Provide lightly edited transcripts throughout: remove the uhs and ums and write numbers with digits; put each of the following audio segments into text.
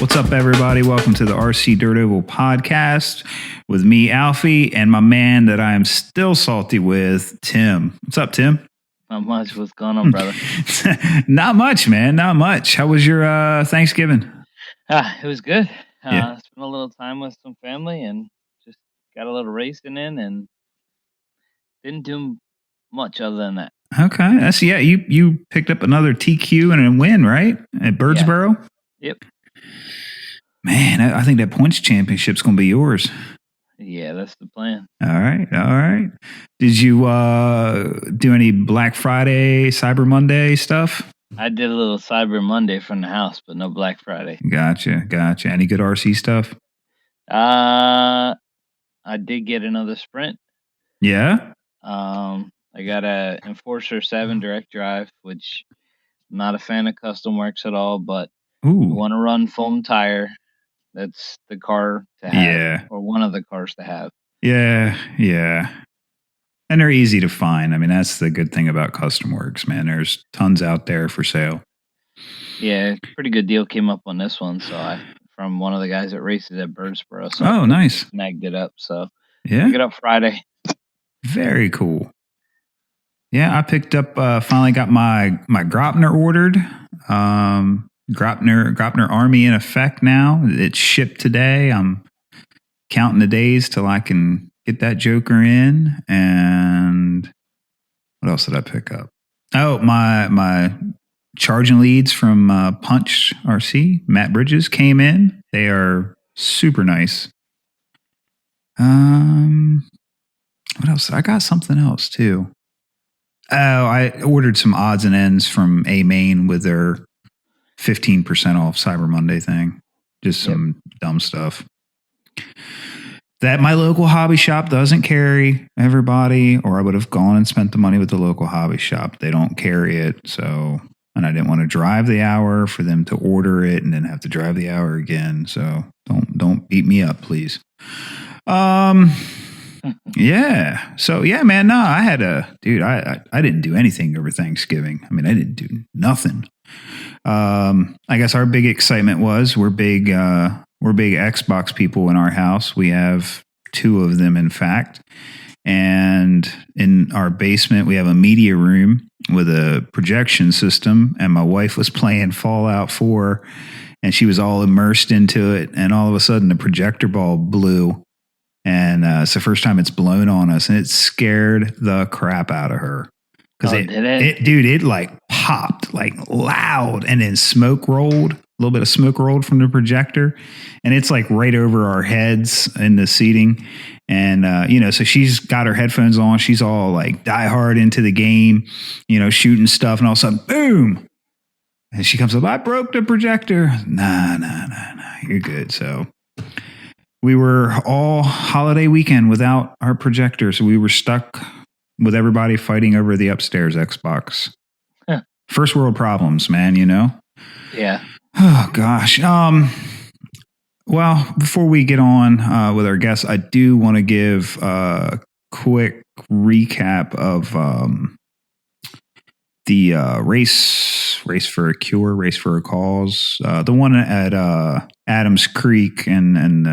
What's up, everybody? Welcome to the RC Dirt Oval podcast with me, Alfie, and my man that I am still salty with, Tim. What's up, Tim? Not much. What's going on, brother? Not much, man. Not much. How was your Thanksgiving? It was good. Yeah. Spent a little time with some family and just got a little racing in and didn't do much other than that. Okay. You picked up another TQ and a win, right? At Birdsboro? Yep. Man, I think that points championship's going to be yours. Yeah, that's the plan. All right. Did you do any Black Friday, Cyber Monday stuff? I did a little Cyber Monday from the house, but no Black Friday. Gotcha. Any good RC stuff? I did get another Sprint. Yeah? I got a Enforcer 7 direct drive, which I'm not a fan of custom works at all, but want to run foam tire. That's the car to have, or one of the cars to have. Yeah. And they're easy to find. I mean, that's the good thing about Custom Works, man. There's tons out there for sale. Yeah, pretty good deal came up on this one. So from one of the guys that races at Birdsboro. So nice. Snagged it up. So yeah, pick it up Friday. Very cool. Yeah, I picked up. Finally got my Gropner ordered. Gropner Army in effect now. It's shipped today. I'm counting the days till I can get that joker in. And what else did I pick up? Oh, my charging leads from Punch RC, Matt Bridges, came in. They are super nice. What else? I got something else too. Oh, I ordered some odds and ends from A Main with their 15% off Cyber Monday thing. Just some dumb stuff that my local hobby shop doesn't carry, everybody, or I would have gone and spent the money with the local hobby shop. They don't carry it. So, and I didn't want to drive the hour for them to order it and then have to drive the hour again. So don't beat me up, please. Yeah. So yeah, man, no, I didn't do anything over Thanksgiving. I mean, I didn't do nothing. I guess our big excitement was we're big Xbox people in our house. We have two of them, in fact. And in our basement, we have a media room with a projection system. And my wife was playing Fallout 4 and she was all immersed into it. And all of a sudden the projector ball blew. And it's the first time it's blown on us, and it scared the crap out of her. Because it like popped like loud, and then smoke rolled. A little bit of smoke rolled from the projector, and it's like right over our heads in the seating. And so she's got her headphones on. She's all like diehard into the game, shooting stuff, and all of a sudden, boom! And she comes up, I broke the projector. Nah, you're good. So. We were all holiday weekend without our projector, so we were stuck with everybody fighting over the upstairs Xbox. Huh. First world problems, man, Yeah. Oh, gosh. Well, before we get on with our guests, I do want to give a quick recap of the race for a cure, race for a cause. The one at Adams Creek and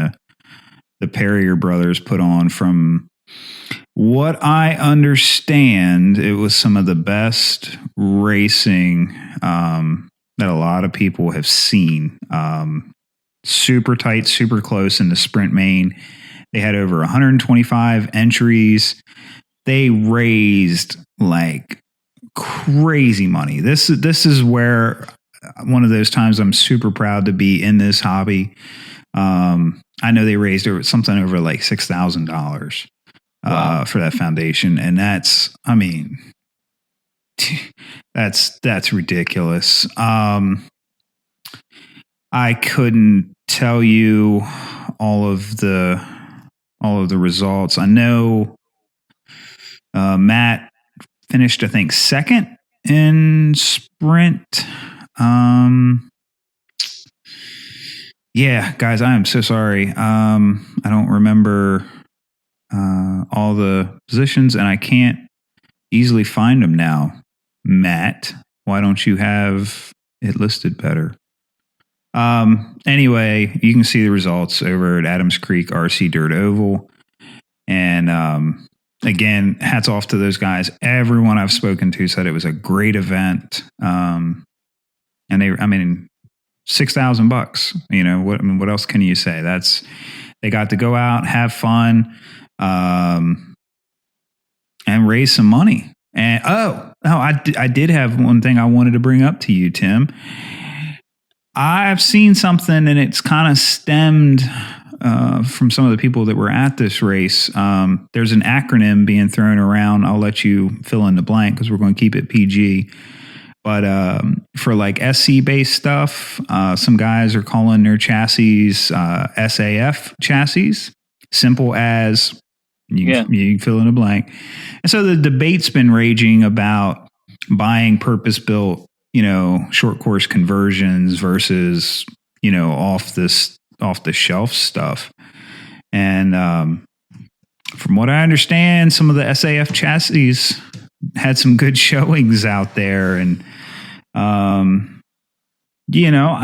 the Perrier brothers put on. From what I understand, it was some of the best racing that a lot of people have seen. Super tight, super close in the sprint main. They had over 125 entries. They raised like crazy money. This is where one of those times I'm super proud to be in this hobby. I know they raised something over like $6,000 for that foundation, and that's ridiculous. I couldn't tell you all of the results. I know Matt finished, I think, second in sprint. Yeah, guys, I am so sorry. I don't remember all the positions, and I can't easily find them now. Matt, why don't you have it listed better? Anyway, you can see the results over at Adams Creek RC Dirt Oval. And again, hats off to those guys. Everyone I've spoken to said it was a great event. And $6,000. You know what else can you say? They got to go out, have fun, and raise some money. And I did have one thing I wanted to bring up to you, Tim. I've seen something, and it's kind of stemmed from some of the people that were at this race. There's an acronym being thrown around. I'll let you fill in the blank because we're going to keep it PG. But for like SC-based stuff, some guys are calling their chassis SAF chassis. Simple as you can fill in a blank. And so the debate's been raging about buying purpose-built, short course conversions versus, off the shelf stuff. And from what I understand, some of the SAF chassis had some good showings out there. And, I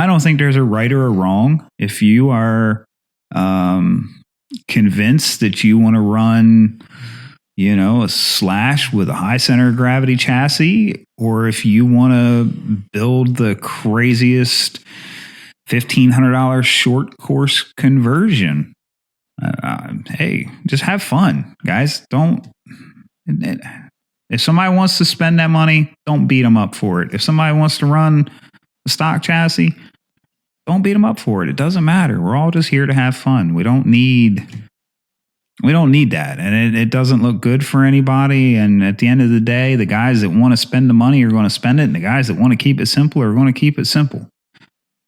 don't think there's a right or a wrong. If you are convinced that you want to run, a slash with a high center of gravity chassis, or if you want to build the craziest $1,500 short course conversion, hey, just have fun, guys. If somebody wants to spend that money, don't beat them up for it. If somebody wants to run a stock chassis, don't beat them up for it. It doesn't matter. We're all just here to have fun. We don't need that. And it doesn't look good for anybody. And at the end of the day, the guys that want to spend the money are going to spend it. And the guys that want to keep it simple are going to keep it simple.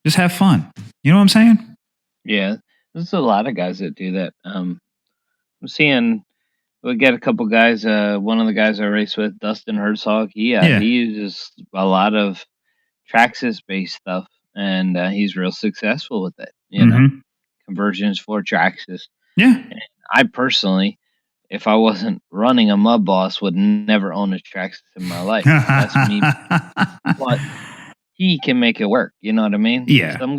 Just have fun. You know what I'm saying? Yeah. There's a lot of guys that do that. I'm seeing, we got a couple guys. One of the guys I race with, Dustin Herzog, he uses a lot of Traxxas-based stuff, and he's real successful with it. Conversions for Traxxas. Yeah. And I personally, if I wasn't running a Mud Boss, would never own a Traxxas in my life. That's me. But he can make it work. You know what I mean? Yeah. Some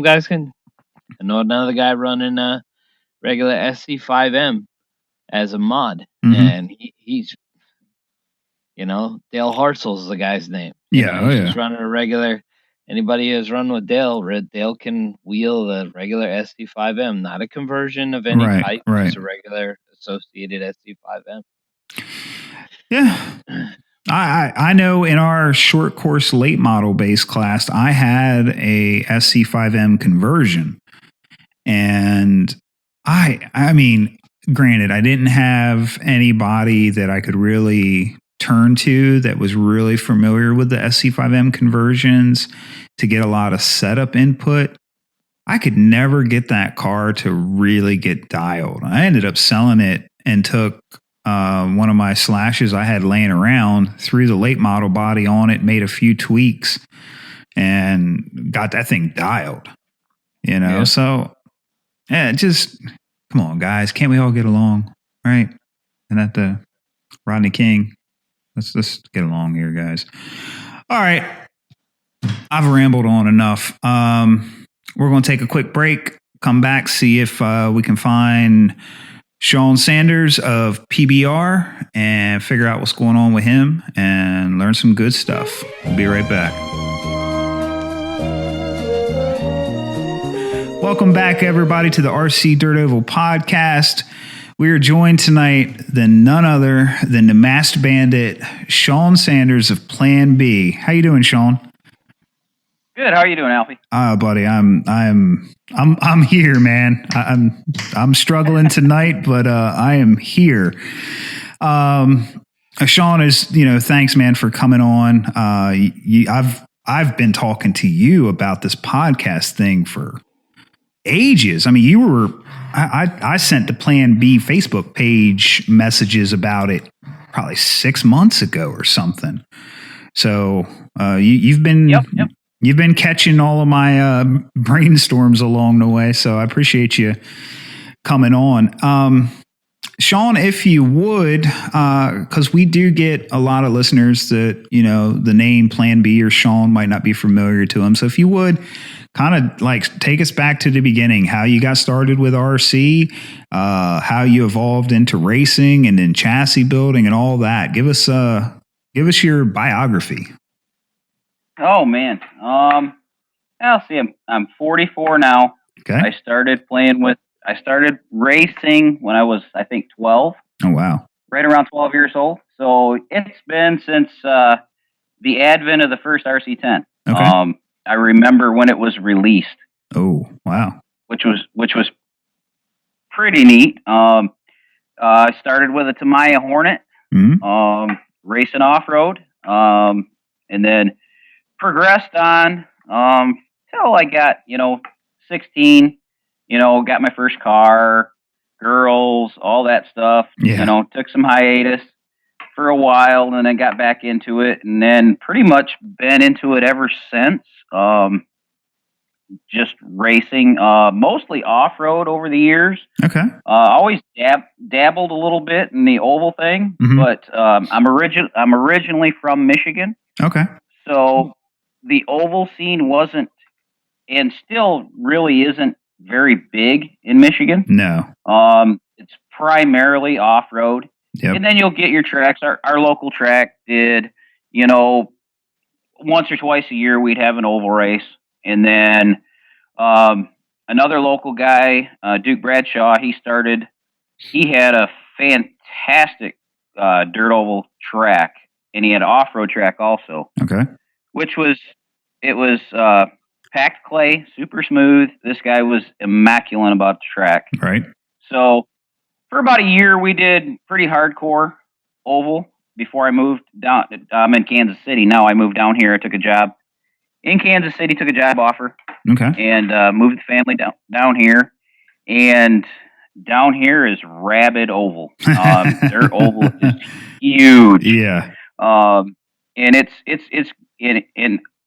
guys can. I know another guy running a regular SC5M as a mod, and he's, Dale Hartzell's the guy's name. He's running a regular. Anybody who's run with Dale can wheel the regular SC5M, not a conversion of any type. Right. It's a regular associated SC5M. Yeah. I know in our short course late model base class, I had a SC5M conversion. And I mean, granted, I didn't have anybody that I could really turn to that was really familiar with the SC5M conversions to get a lot of setup input. I could never get that car to really get dialed. I ended up selling it and took one of my slashes I had laying around, threw the late model body on it, made a few tweaks, and got that thing dialed. So just come on, guys. Can't we all get along, right? And that the Rodney King. Let's just get along here, guys. All right. I've rambled on enough. We're going to take a quick break, come back, see if we can find Shawn Sanders of PBR and figure out what's going on with him and learn some good stuff. We'll be right back. Welcome back, everybody, to the RC Dirt Oval podcast. We are joined tonight than none other than the masked bandit, Shawn Sanders of Plan B. How you doing, Shawn? Good. How are you doing, Alfie? Buddy, I'm here, man. I'm struggling tonight, but I am here. Shawn is, thanks, man, for coming on. I've been talking to you about this podcast thing for ages. I mean, I sent the Plan B Facebook page messages about it probably 6 months ago or something. So you've been you've been catching all of my brainstorms along the way. So I appreciate you coming on. Shawn, if you would, because we do get a lot of listeners that, the name Plan B or Shawn might not be familiar to them. So if you would kind of like take us back to the beginning, how you got started with RC, how you evolved into racing and then chassis building and all that. Give us your biography. Oh man. I'll see. I'm 44 now. Okay. I started racing when I was, I think, 12. Oh, wow. Right around 12 years old. So it's been since the advent of the first RC10. Okay. I remember when it was released. Oh, wow. Which was pretty neat. I started with a Tamiya Hornet, racing off-road, and then progressed on till I got, 16, got my first car, girls, all that stuff. Yeah. Took some hiatus for a while and then got back into it and then pretty much been into it ever since. Just racing, mostly off-road over the years. Okay. Always dabbled a little bit in the oval thing, but I'm originally from Michigan. Okay. So the oval scene wasn't, and still really isn't, very big in Michigan. No. It's primarily off-road. Yep. And then you'll get your tracks. Our local track did, once or twice a year we'd have an oval race. And then another local guy, Duke Bradshaw, he had a fantastic dirt oval track, and he had an off-road track also. Okay. It was packed clay, super smooth. This guy was immaculate about the track. Right. So for about a year, we did pretty hardcore oval before I moved down. I'm in Kansas City now. I moved down here. I took a job in Kansas City, took a job offer. Okay. And moved the family down here. And down here is rabid oval. Their oval is huge. Yeah. And it's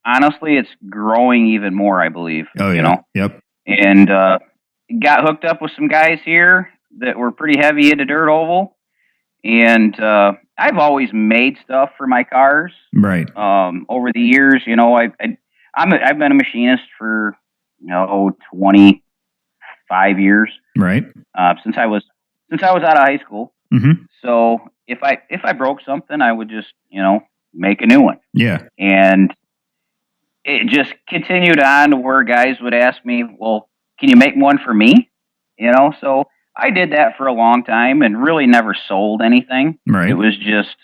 honestly, it's growing even more, I believe. Oh, yeah. Yep. And got hooked up with some guys here that were pretty heavy into dirt oval. And I've always made stuff for my cars. Right. Over the years, I've been a machinist for 25 years. Right. Since I was out of high school. Mm-hmm. So if I broke something, I would just make a new one. Yeah. And it just continued on to where guys would ask me, "Well, can you make one for me?" So I did that for a long time and really never sold anything. Right. It was just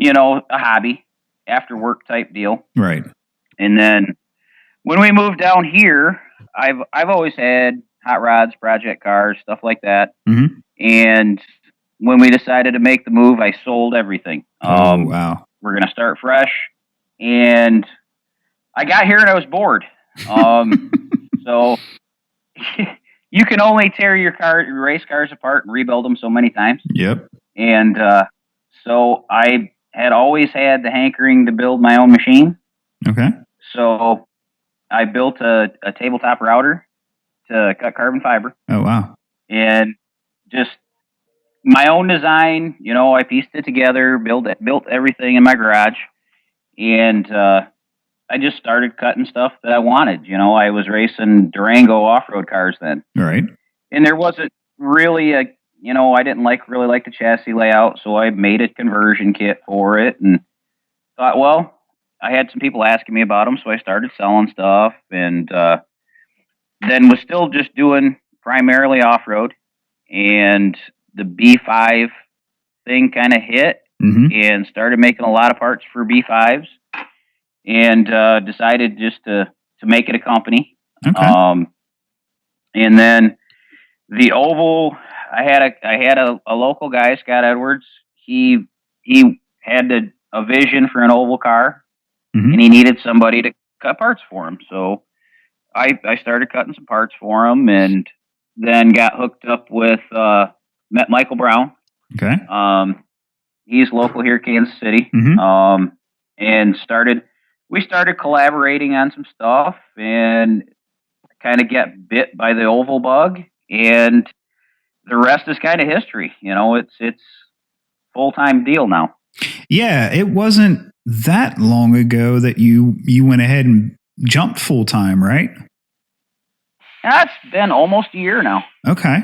a hobby, after work type deal. Right. And then when we moved down here, I've always had hot rods, project cars, stuff like that. Mm-hmm. And when we decided to make the move, I sold everything. Oh, wow. We're going to start fresh. And I got here and I was bored. So you can only tear your race cars apart and rebuild them so many times. Yep. And so I had always had the hankering to build my own machine. Okay. So I built a tabletop router to cut carbon fiber. Oh, wow. And just my own design, I pieced it together, built everything in my garage. And I just started cutting stuff that I wanted. I was racing Durango off-road cars then. Right. And there wasn't really I didn't really like the chassis layout, so I made a conversion kit for it and thought, well, I had some people asking me about them, so I started selling stuff, and then was still just doing primarily off-road, and the B5 thing kind of hit, and started making a lot of parts for B5s, and decided just to make it a company. Okay. And then the oval, I had a local guy, Scott Edwards. He had a vision for an oval car. And he needed somebody to cut parts for him. So I started cutting some parts for him, and then got hooked up with, met Michael Brown. Okay. He's local here, Kansas City. And we started collaborating on some stuff, and kind of get bit by the oval bug, and the rest is kind of history. It's full-time deal now. Yeah, it wasn't that long ago that you went ahead and jumped full-time, right? That's been almost a year now. Okay.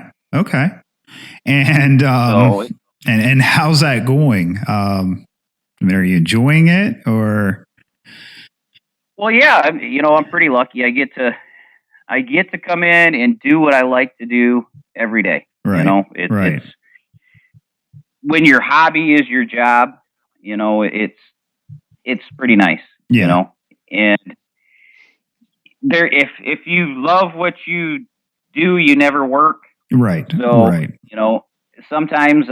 And and how's that going? Are you enjoying it, or? Well, yeah, I'm pretty lucky. I get to come in and do what I like to do every day. Right. It's when your hobby is your job. It's pretty nice. Yeah. And if you love what you do, you never work. Right. So right. Sometimes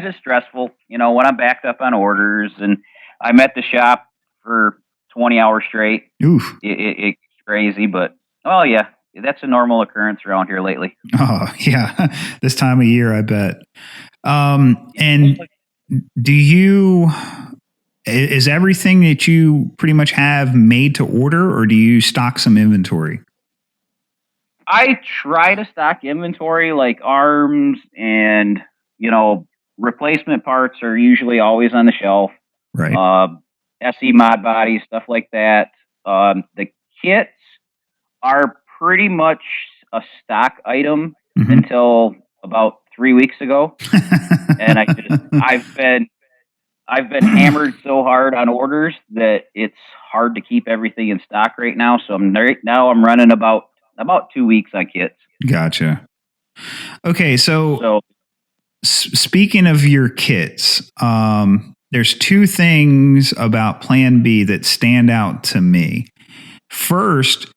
it's stressful. When I'm backed up on orders and I'm at the shop for 20 hours straight. Oof. It's crazy, but yeah, that's a normal occurrence around here lately. Oh yeah, this time of year, I bet. And do you? Is everything that you pretty much have made to order, or do you stock some inventory? I try to stock inventory, like arms and, replacement parts are usually always on the shelf. Right. SE mod bodies, stuff like that. The kits are pretty much a stock item until about 3 weeks ago. And I've been hammered so hard on orders that it's hard to keep everything in stock right now. So I'm running about 2 weeks on kits. Gotcha. Okay, so speaking of your kits, there's two things about Plan B that stand out to me. First,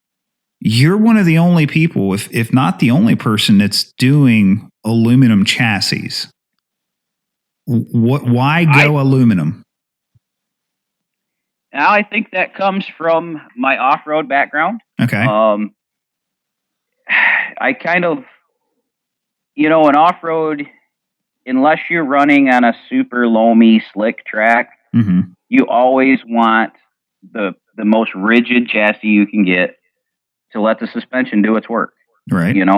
you're one of the only people, if not the only person, that's doing aluminum chassis. Why go aluminum? Now, I think that comes from my off-road background. Okay. I kind of, in off-road, unless you're running on a super loamy, slick track, you always want the most rigid chassis you can get to let the suspension do its work. Right. And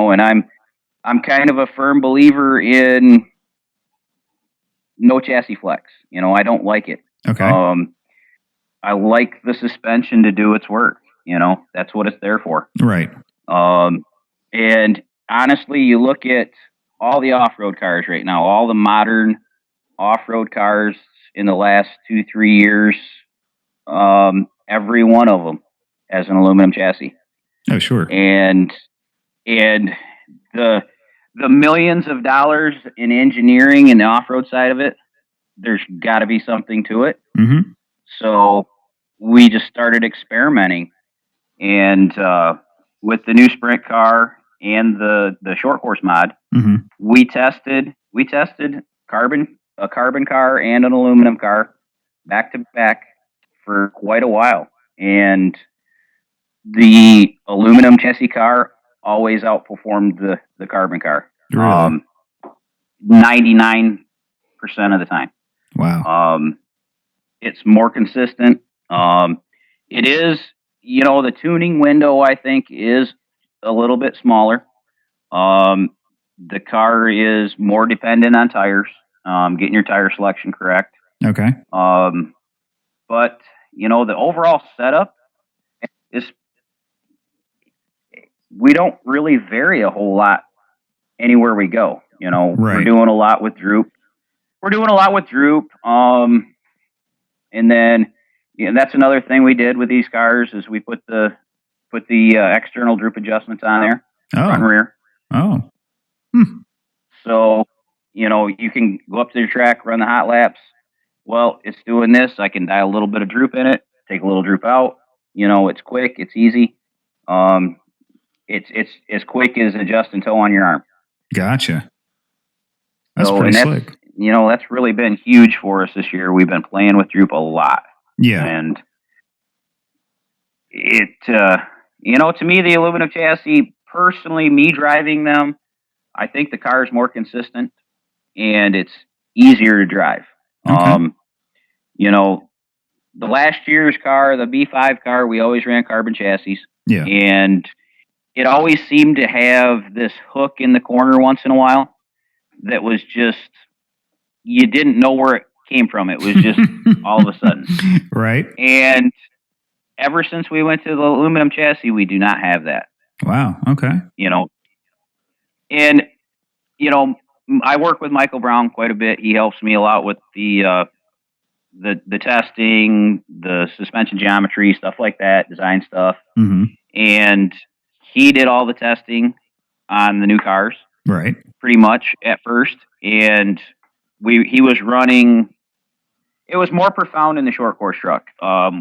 I'm kind of a firm believer in no chassis flex. I don't like it. Okay. I like the suspension to do its work. That's what it's there for. Right. And honestly, you look at all the off-road cars right now, all the modern off-road cars in the last 2-3 years, every one of them has an aluminum chassis. Oh, sure. And the millions of dollars in engineering in the off-road side of it, there's got to be something to it. So we just started experimenting, and with the new sprint car and the short course mod, we tested a carbon car and an aluminum car back to back for quite a while, and the aluminum chassis car always outperformed the carbon car. Really? 99% of the time. Wow. It's more consistent. It is, the tuning window, I think, is a little bit smaller. The car is more dependent on tires, getting your tire selection correct. Okay. But, the overall setup is, we don't really vary a whole lot anywhere we go. Right. We're doing a lot with droop. And then, that's another thing we did with these cars is we put the external droop adjustments on there, front and rear. Oh. So, you can go up to the track, run the hot laps. Well, it's doing this. I can dial a little bit of droop in it, take a little droop out. It's quick, it's easy. It's as quick as adjusting toe on your arm. Gotcha. That's pretty slick. That's really been huge for us this year. We've been playing with droop a lot. Yeah. And it, to me, the aluminum chassis, personally, me driving them, I think the car is more consistent and it's easier to drive. Okay. The last year's car, the B5 car, we always ran carbon chassis. Yeah. And it always seemed to have this hook in the corner once in a while. that was just, you didn't know where it came from. It was just all of a sudden. Right. And ever since we went to the aluminum chassis, we do not have that. Wow. Okay. And, I work with Michael Brown quite a bit. He helps me a lot with the testing, the suspension geometry, stuff like that, design stuff. Mm-hmm. And he did all the testing on the new cars. Right. Pretty much at first. And he was running, it was more profound in the short course truck.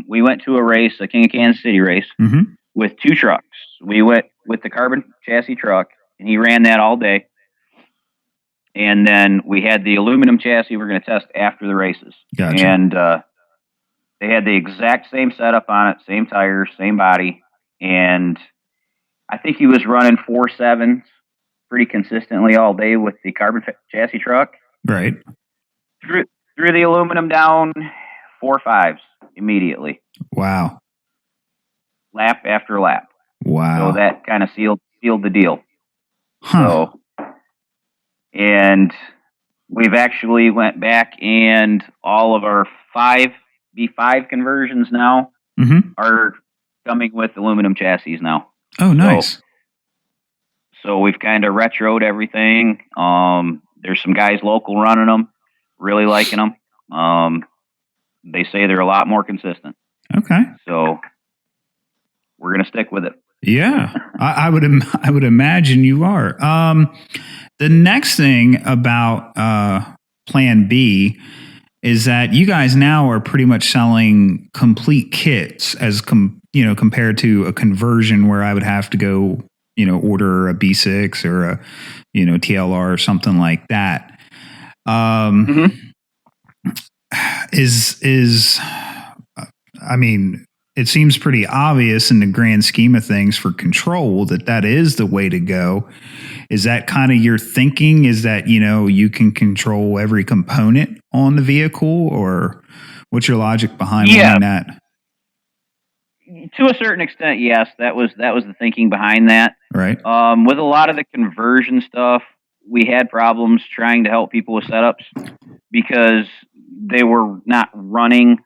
We went to a race, a King of Kansas City race, mm-hmm. with 2 trucks. We went with the carbon chassis truck, and he ran that all day. And then we had the aluminum chassis we're going to test after the races. Gotcha. And they had the exact same setup on it, same tires, same body. And I think he was running 4.7s pretty consistently all day with the carbon chassis truck. Right. Threw the aluminum down 4.5s immediately. Wow. Lap after lap. Wow. So that kind of sealed the deal. Huh. So, and we've actually went back, and all of our V5 conversions now mm-hmm. are coming with aluminum chassis now. Oh, nice. So we've kind of retroed everything. There's some guys local running them, really liking them. They say they're a lot more consistent. Okay. So we're going to stick with it. Yeah, I would imagine you are. The next thing about Plan B is that you guys now are pretty much selling complete kits as compared to a conversion where I would have to go order a B6 or a TLR or something like that. Mm-hmm. I mean, it seems pretty obvious in the grand scheme of things for control that is the way to go. Is that kind of your thinking? Is that, you can control every component on the vehicle, or what's your logic behind wanting that? To a certain extent, yes, that was the thinking behind that. Right. With a lot of the conversion stuff, we had problems trying to help people with setups because they were not running,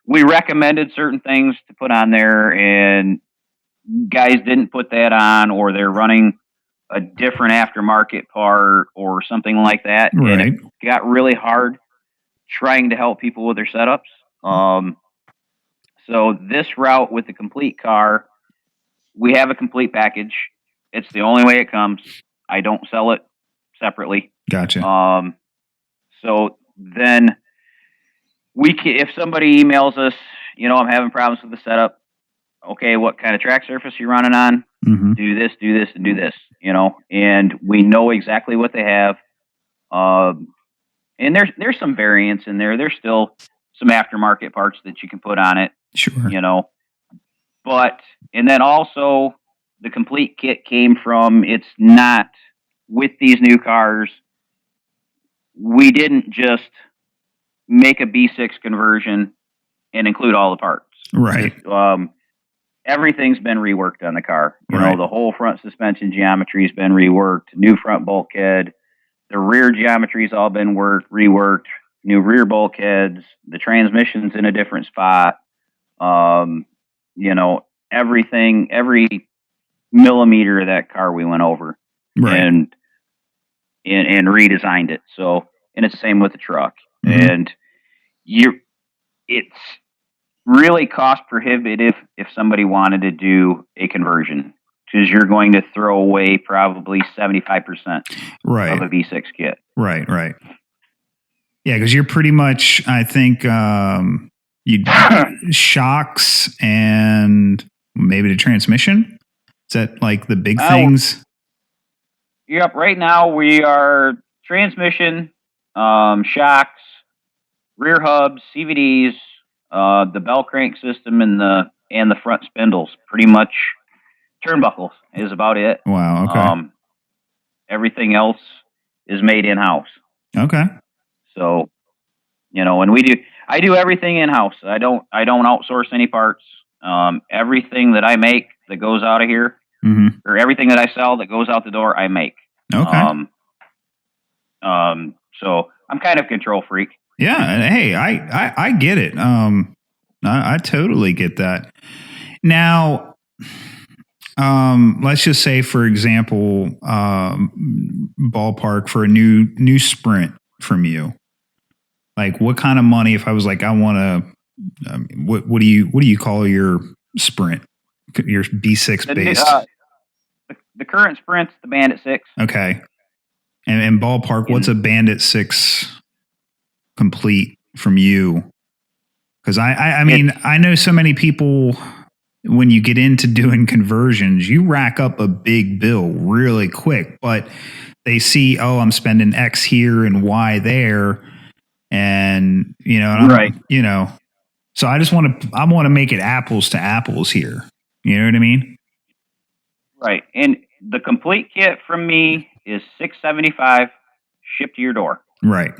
We recommended certain things to put on there, and guys didn't put that on, or they're running a different aftermarket part or something like that. Right. And it got really hard trying to help people with their setups. So this route with the complete car, we have a complete package. It's the only way it comes. I don't sell it separately. Gotcha. So then if somebody emails us, I'm having problems with the setup. Okay, what kind of track surface you're running on? Mm-hmm. Do this, and do this. And we know exactly what they have. And there's some variance in there. There's still some aftermarket parts that you can put on it. Sure. But, and then also the complete kit came from, it's not with these new cars. We didn't just make a B6 conversion and include all the parts. Right. Everything's been reworked on the car. Right. The whole front suspension geometry's been reworked, new front bulkhead. The rear geometry's all been reworked, new rear bulkheads. The transmission's in a different spot. Everything, every millimeter of that car we went over. Right. And redesigned it. So, and it's the same with the truck. Mm-hmm. And it's really cost prohibitive if somebody wanted to do a conversion, because you're going to throw away probably 75% of a V6 kit. Right. Yeah, because you're pretty much, I think, shocks and maybe the transmission. Is that like the big things? Yep. Right now we are transmission, shocks, rear hubs, CVDs, the bell crank system, and the front spindles. Pretty much turnbuckles is about it. Wow. Okay. Everything else is made in house. Okay. So, and I do everything in house. I don't outsource any parts. Everything that I make that goes out of here, mm-hmm. or everything that I sell that goes out the door, I make. Okay. So I'm kind of control freak. Yeah. Hey, I get it. I totally get that. Now, let's just say, for example, ballpark for a new sprint from you. Like, what kind of money? If I was like, I want to, what do you call your sprint? Your B6 base? The current sprint's the Bandit 6. Okay. And ballpark, what's a Bandit 6 complete from you? Because I mean, I know so many people, when you get into doing conversions, you rack up a big bill really quick, but they see, oh, I'm spending X here and Y there. And, right. So I want to make it apples to apples here. You know what I mean? Right. And the complete kit from me is $675 shipped to your door. Right.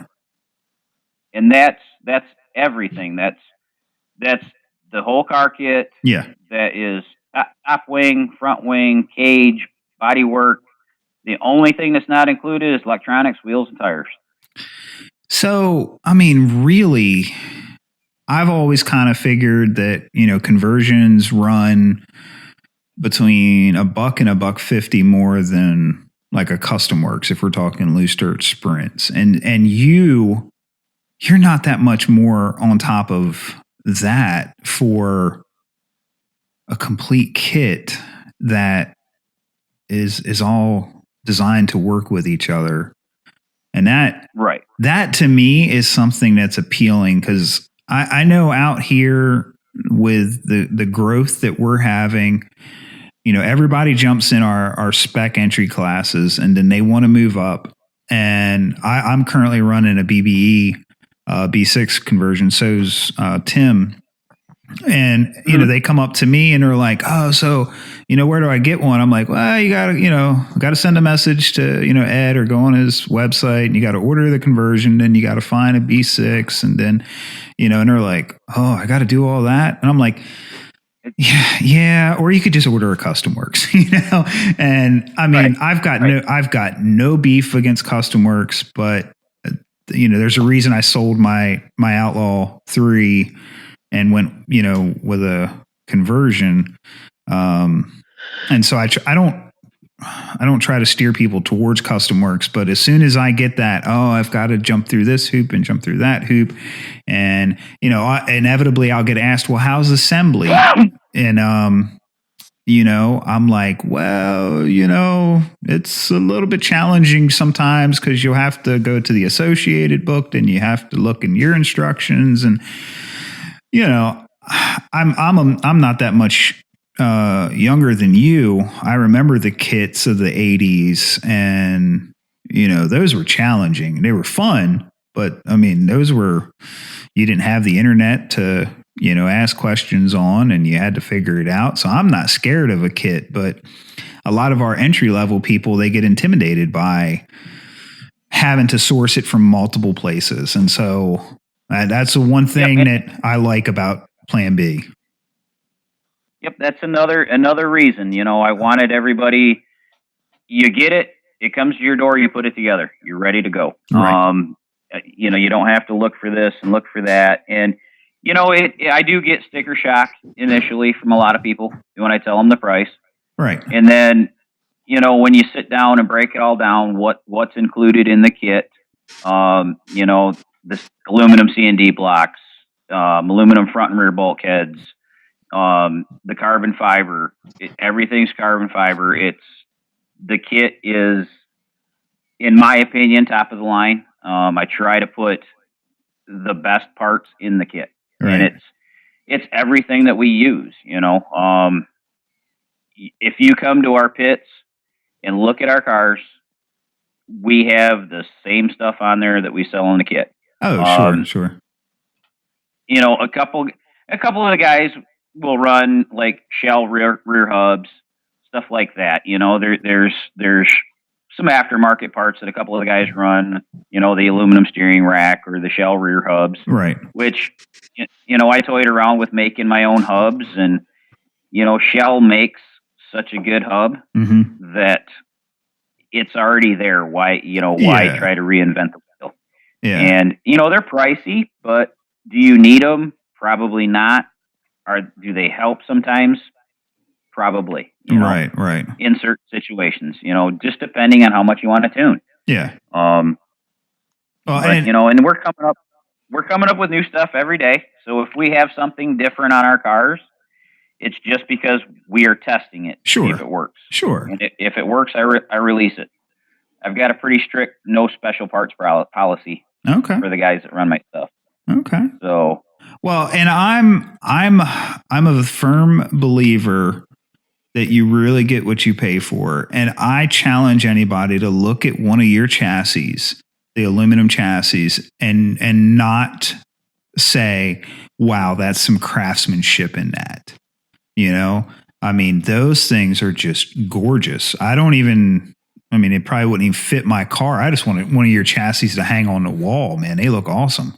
And that's everything. That's the whole car kit. Yeah. That is top wing, front wing, cage, body work. The only thing that's not included is electronics, wheels, and tires. So, I mean, really, I've always kind of figured that, conversions run between $1 and $1.50 more than like a custom works, if we're talking loose dirt sprints. And you're not that much more on top of that for a complete kit that is all designed to work with each other. And that to me is something that's appealing, because I know out here with the growth that we're having, everybody jumps in our spec entry classes and then they want to move up. And I'm currently running a BBE B6 conversion. So's Tim. And, they come up to me and are like, oh, so, where do I get one? I'm like, well, you got to send a message to, Ed, or go on his website, and you got to order the conversion, and you got to find a B6. And then, and they're like, oh, I got to do all that. And I'm like, yeah. Or you could just order a Custom Works, And I mean, I've got no beef against Custom Works, but there's a reason I sold my Outlaw 3 and went, with a conversion. And so I don't try to steer people towards Custom Works, but as soon as I get that, I've got to jump through this hoop and jump through that hoop. And, inevitably I'll get asked, well, how's assembly? And, I'm like, well, it's a little bit challenging sometimes, because you'll have to go to the associated book and you have to look in your instructions. And, I'm not that much younger than you. I remember the kits of the 80s, and those were challenging. They were fun, but I mean, you didn't have the internet to ask questions on, and you had to figure it out. So I'm not scared of a kit, but a lot of our entry level people, they get intimidated by having to source it from multiple places. And so that's the one thing that I like about Plan B. Yep, that's another reason. I wanted everybody. You get it. It comes to your door. You put it together. You're ready to go. Right. You don't have to look for this and look for that. And I do get sticker shock initially from a lot of people when I tell them the price. Right. And then, when you sit down and break it all down, what's included in the kit, the aluminum C&D blocks, aluminum front and rear bulkheads, the carbon fiber, everything's carbon fiber. The kit is, in my opinion, top of the line. I try to put the best parts in the kit, right. And it's everything that we use. If you come to our pits and look at our cars, we have the same stuff on there that we sell in the kit. Oh, sure. A couple of the guys will run like shell rear hubs, stuff like that. There's some aftermarket parts that a couple of the guys run. The aluminum steering rack or the shell rear hubs, right? Which I toyed around with making my own hubs, and Shell makes such a good hub that it's already there. Why try to reinvent the wheel? Yeah. And, they're pricey, but do you need them? Probably not. Do they help sometimes? Probably. Right. In certain situations, just depending on how much you want to tune. Yeah. And we're coming up with new stuff every day. So if we have something different on our cars, it's just because we are testing it to see if it works. Sure. And if it works, I release it. I've got a pretty strict no special parts policy. Okay. For the guys that run my stuff. Okay. So, well, and I'm a firm believer that you really get what you pay for, and I challenge anybody to look at one of your chassis, the aluminum chassis, and not say, "Wow, that's some craftsmanship in that." I mean, those things are just gorgeous. It probably wouldn't even fit my car. I just wanted one of your chassis to hang on the wall, man. They look awesome.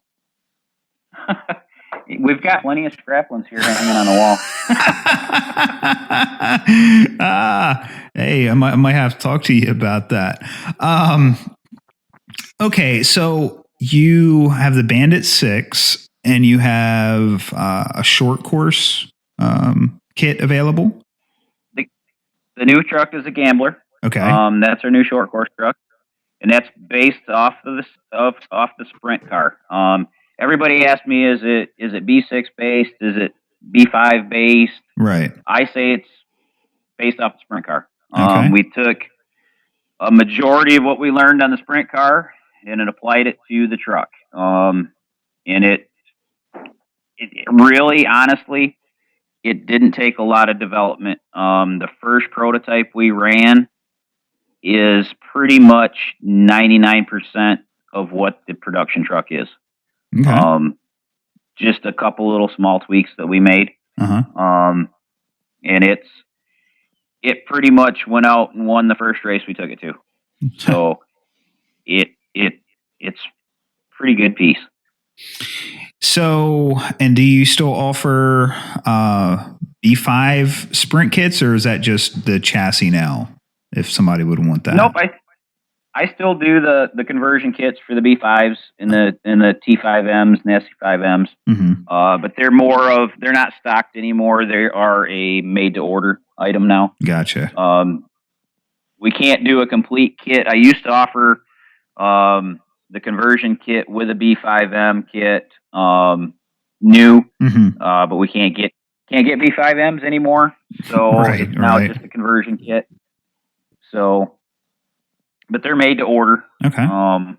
We've got plenty of scrap ones here hanging on the wall. Hey, I might have to talk to you about that. Okay, so you have the Bandit 6 and you have a short course kit available? The new truck is a Gambler. Okay. That's our new short course truck, and that's based off of the Sprint car. Everybody asks me, is it B6 based? Is it B5 based? Right. I say it's based off the Sprint car. Okay. We took a majority of what we learned on the Sprint car and it applied it to the truck. And it really, honestly, it didn't take a lot of development. The first prototype we ran is pretty much 99% of what the production truck is. Okay. Just a couple little small tweaks that we made. Uh-huh. And it pretty much went out and won the first race we took it to. So it's pretty good piece. So, and do you still offer B5 Sprint kits, or is that just the chassis now? If somebody would want that. Nope, I still do the conversion kits for the B5s and the T5Ms and the SC5Ms. Mm-hmm. But they're not stocked anymore. They are a made to order item now. Gotcha. We can't do a complete kit. I used to offer the conversion kit with a B5M kit, new, but we can't get B5Ms anymore. So now it's just a conversion kit. So, but they're made to order. Okay. And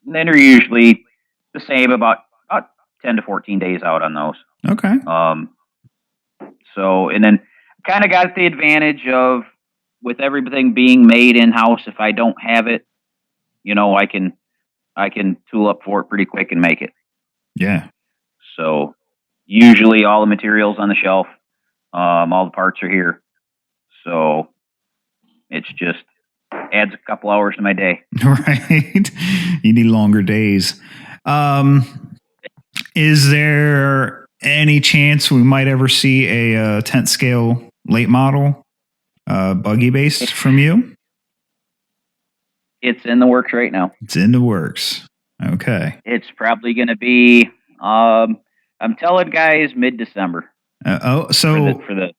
then they're usually the same, about 10 to 14 days out on those. Okay. So, and then kind of got the advantage of, with everything being made in-house, if I don't have it, I can tool up for it pretty quick and make it. Yeah. So usually all the materials on the shelf, all the parts are here. So it's just adds a couple hours to my day. Right. You need longer days. Is there any chance we might ever see a 10th scale late model buggy based from you? It's in the works right now. It's in the works. Okay. It's probably going to be, I'm telling guys, mid-December. So for the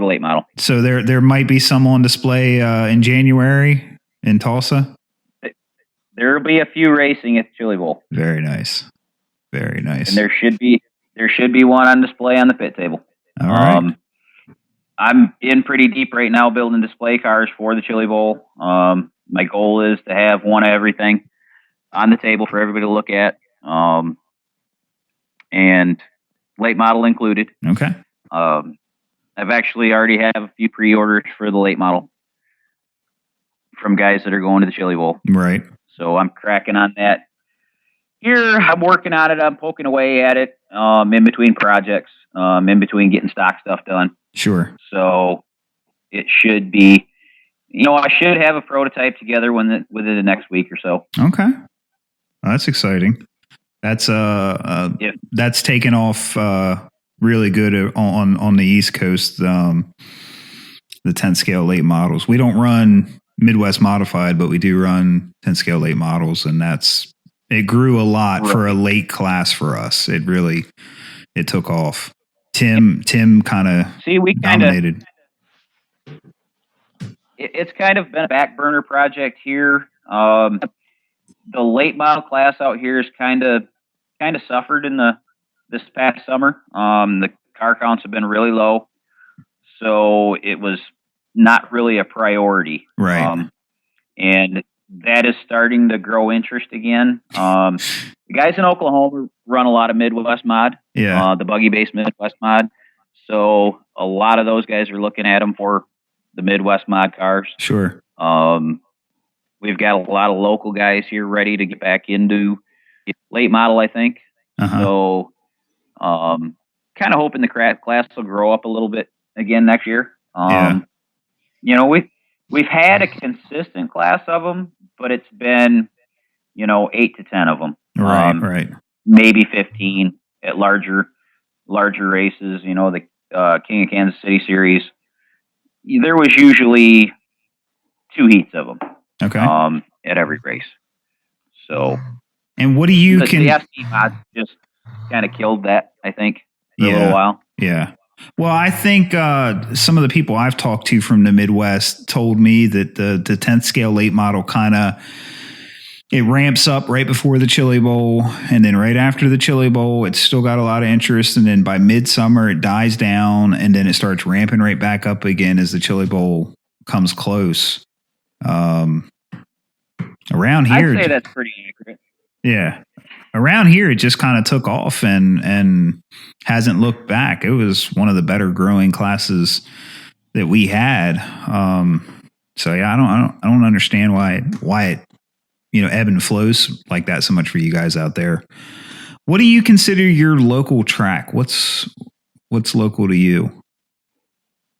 late model. So there might be some on display in January in Tulsa. There'll be a few racing at the Chili Bowl. Very nice. Very nice. And there should be one on display on the pit table. All right. I'm in pretty deep right now building display cars for the Chili Bowl. My goal is to have one of everything on the table for everybody to look at, and late model included. Okay. I've actually already have a few pre-orders for the late model from guys that are going to the Chili Bowl. Right. So I'm cracking on that. Here, I'm working on it. I'm poking away at it in between projects, in between getting stock stuff done. Sure. So it should be, I should have a prototype together within the next week or so. Okay. Well, that's exciting. That's that's taken off really good on the East Coast. The 10 scale late models. We don't run Midwest modified, but we do run 10 scale late models, and it grew a lot for a late class for us. It took off. Tim kind of dominated. It's kind of been a back burner project here. The late model class out here is kind of suffered in this past summer. The car counts have been really low, so it was not really a priority. Right. And that is starting to grow interest again. The guys in Oklahoma run a lot of Midwest mod. Yeah. The buggy-based Midwest mod. So a lot of those guys are looking at them for the Midwest mod cars. Sure. We've got a lot of local guys here ready to get back into late model, I think. Uh-huh. So kind of hoping the class will grow up a little bit again next year. We've had a consistent class of them, but it's been 8 to 10 of them. Right. Maybe 15 at larger races. The King of Kansas City series. There was usually 2 heats of them. Okay. At every race. So. And what do you the FC mod just kind of killed that, I think, for a little while. Yeah. Well, I think some of the people I've talked to from the Midwest told me that the 10th scale late model it ramps up right before the Chili Bowl, and then right after the Chili Bowl, it's still got a lot of interest, and then by midsummer it dies down, and then it starts ramping right back up again as the Chili Bowl comes close. Around here, I'd say that's pretty accurate. Yeah. Around here, it just kind of took off and hasn't looked back. It was one of the better growing classes that we had. So yeah, I don't understand why it ebb and flows like that so much for you guys out there. What do you consider your local track? What's local to you?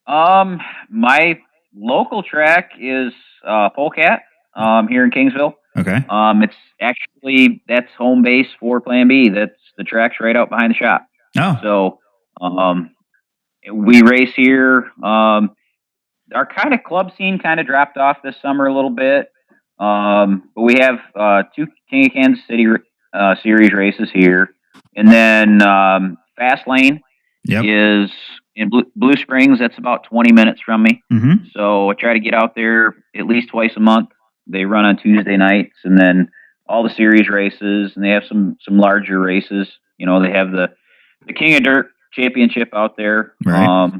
My local track is Polecat here in Kingsville. Okay. It's actually, that's home base for Plan B. That's the track's right out behind the shop. Oh. So, we race here. Our kind of club scene kind of dropped off this summer a little bit. But we have 2 King of Kansas City series races here. And then Fast Lane is in Blue Springs. That's about 20 minutes from me. Mm-hmm. So I try to get out there at least twice a month. They run on Tuesday nights, and then all the series races, and they have some larger races. They have the King of Dirt Championship out there. Right.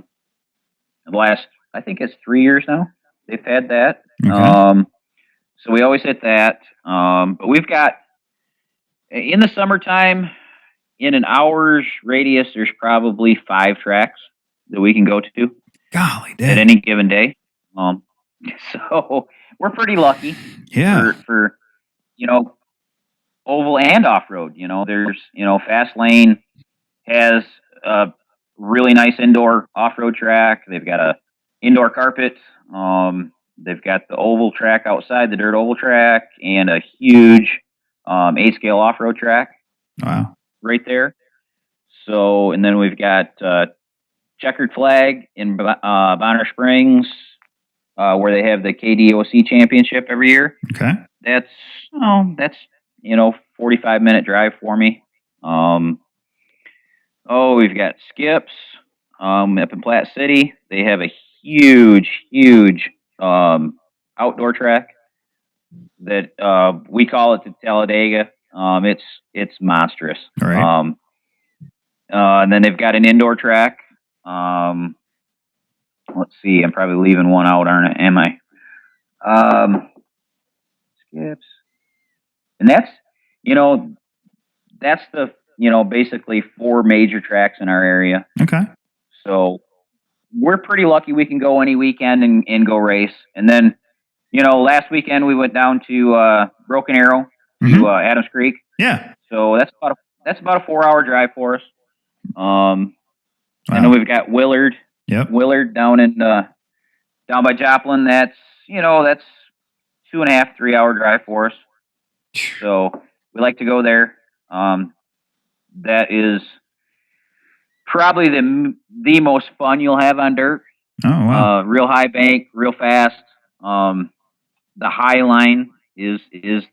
The last, I think it's 3 years now, they've had that. Okay. So we always hit that. But we've got, in the summertime, in an hour's radius, there's probably 5 tracks that we can go to. Golly, dang. At any given day. So we're pretty lucky. Yeah. For oval and off road. There's Fast Lane has a really nice indoor off road track. They've got a indoor carpet. They've got the oval track outside, the dirt oval track, and a huge 8 scale off road track. Wow. Right there. So, and then we've got Checkered Flag in Bonner Springs, where they have the KDOC championship every year. Okay. That's 45-minute drive for me. We've got Skips up in Platte City. They have a huge outdoor track that we call it the Talladega. It's monstrous. All right. And then they've got an indoor track. Let's see, I'm probably leaving one out, am I? Skips. And that's the, basically 4 major tracks in our area. Okay. So we're pretty lucky we can go any weekend and go race. And then, last weekend we went down to Broken Arrow to Adams Creek. Yeah. So that's about a 4-hour drive for us. Wow. And then we've got Willard. Yep. Willard down by Joplin. That's 2.5, 3-hour drive for us. So we like to go there. That is probably the most fun you'll have on dirt. Oh, wow. Real high bank, real fast. the high line is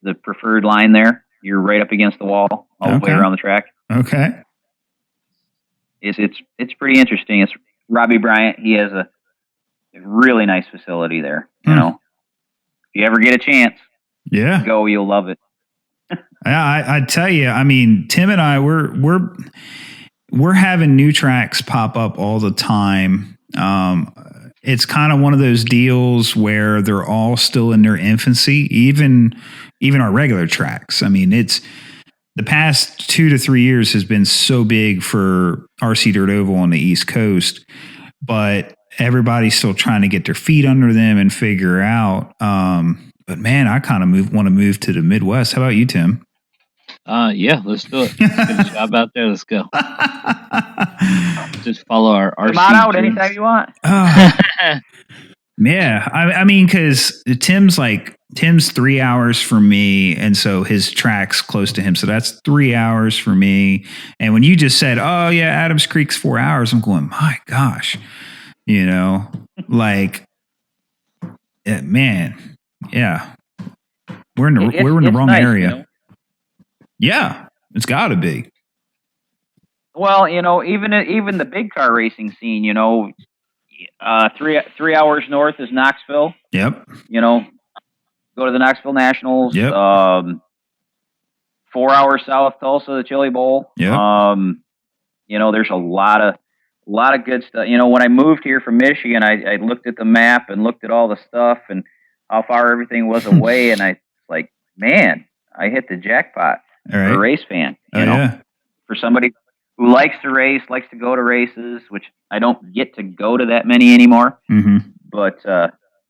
the preferred line there. You're right up against the wall all the way around the track. Okay. It's pretty interesting. It's Robbie Bryant. He has a really nice facility there. You know, if you ever get a chance, go. You'll love it. I tell you, I mean, Tim and I, we're having new tracks pop up all the time. It's kind of one of those deals where they're all still in their infancy, even our regular tracks. I mean, it's the past 2 to 3 years has been so big for RC Dirt Oval on the East Coast, but everybody's still trying to get their feet under them and figure out. But man, I kind of want to move to the Midwest. How about you, Tim? Yeah, let's do it. Let's get a job out there. Let's go. Just follow our Come on out anytime you want. Yeah, I mean, because Tim's 3 hours for me, and so his track's close to him, so that's 3 hours for me. And when you just said, "Oh yeah, Adams Creek's 4 hours," I'm going, "My gosh," you know, like, man, yeah, we're in the wrong area. You know? Yeah, it's got to be. Well, you know, even the big car racing scene, you know, 3 hours north is Knoxville. Yep. You know, go to the Knoxville Nationals. Yep. 4 hours south, Tulsa, the Chili Bowl. Yep. You know, there's a lot of good stuff. You know, when I moved here from Michigan, I looked at the map and looked at all the stuff and how far everything was away, and I like, man, I hit the jackpot. For a race fan, you know, for somebody who likes to race, likes to go to races, which I don't get to go to that many anymore. Mm-hmm. But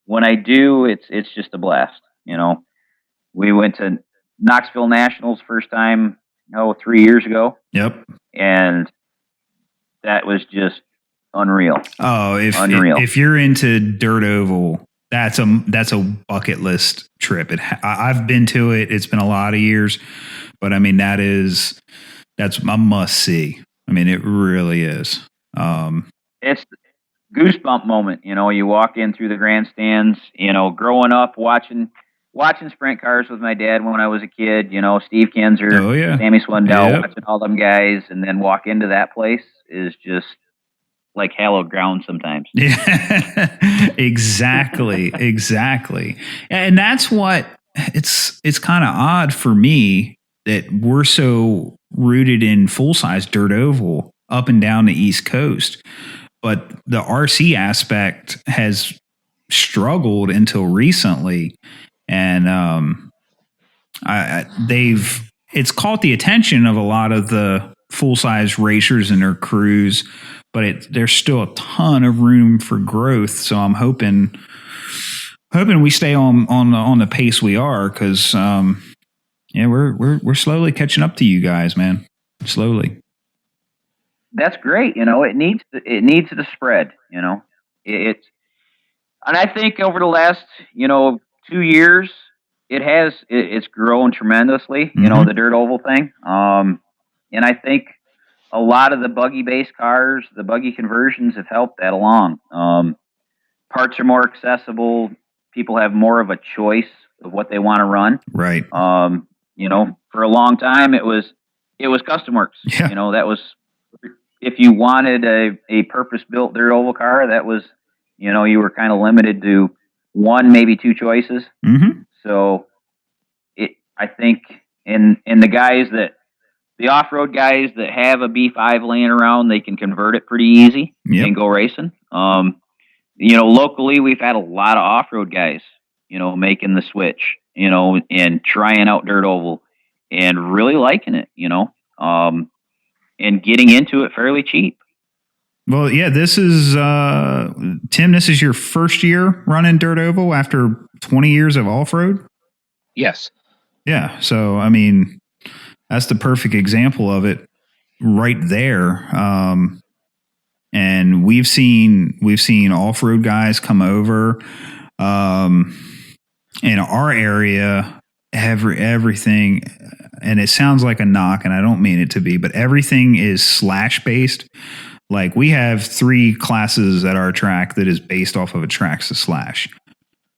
when I do, it's just a blast. You know, we went to Knoxville Nationals first time, 3 years ago. Yep. And that was just unreal. Oh, unreal. If you're into Dirt Oval, that's a bucket list trip. I've been to it. It's been a lot of years. But I mean, that's a must see. I mean, it really is. It's goosebump moment. You know, you walk in through the grandstands. You know, growing up watching sprint cars with my dad when I was a kid. You know, Steve Kinzer, Sammy Swindell, watching all them guys, and then walk into that place is just like hallowed ground sometimes. Yeah, exactly, exactly. And that's what it's kind of odd for me that we're so rooted in full-size dirt oval up and down the East Coast. But the RC aspect has struggled until recently. And it's caught the attention of a lot of the full-size racers and their crews, but there's still a ton of room for growth. So I'm hoping we stay on the pace we are, because yeah, we're slowly catching up to you guys, man. Slowly. That's great. You know, it needs to spread. You know, and I think over the last 2 years, it's grown tremendously. Mm-hmm. You know, the dirt oval thing. And I think a lot of the buggy based cars, the buggy conversions have helped that along. Parts are more accessible. People have more of a choice of what they want to run. Right. You know, for a long time it was custom works. Yeah. You know, that was, if you wanted a purpose built dirt oval car, that was, you know, you were kind of limited to one, maybe two choices. Mm-hmm. So I think in the off-road guys that have a B5 laying around, they can convert it pretty easy and go racing. You know, locally we've had a lot of off-road guys, you know, making the switch, you know, and trying out dirt oval and really liking it, you know, and getting into it fairly cheap. Well, yeah, this is, Tim, this is your first year running dirt oval after 20 years of off-road? Yes. Yeah. So, I mean, that's the perfect example of it right there. And we've seen off-road guys come over, in our area, everything, and it sounds like a knock, and I don't mean it to be, but everything is slash based. Like, we have 3 classes at our track that is based off of a Traxxas slash.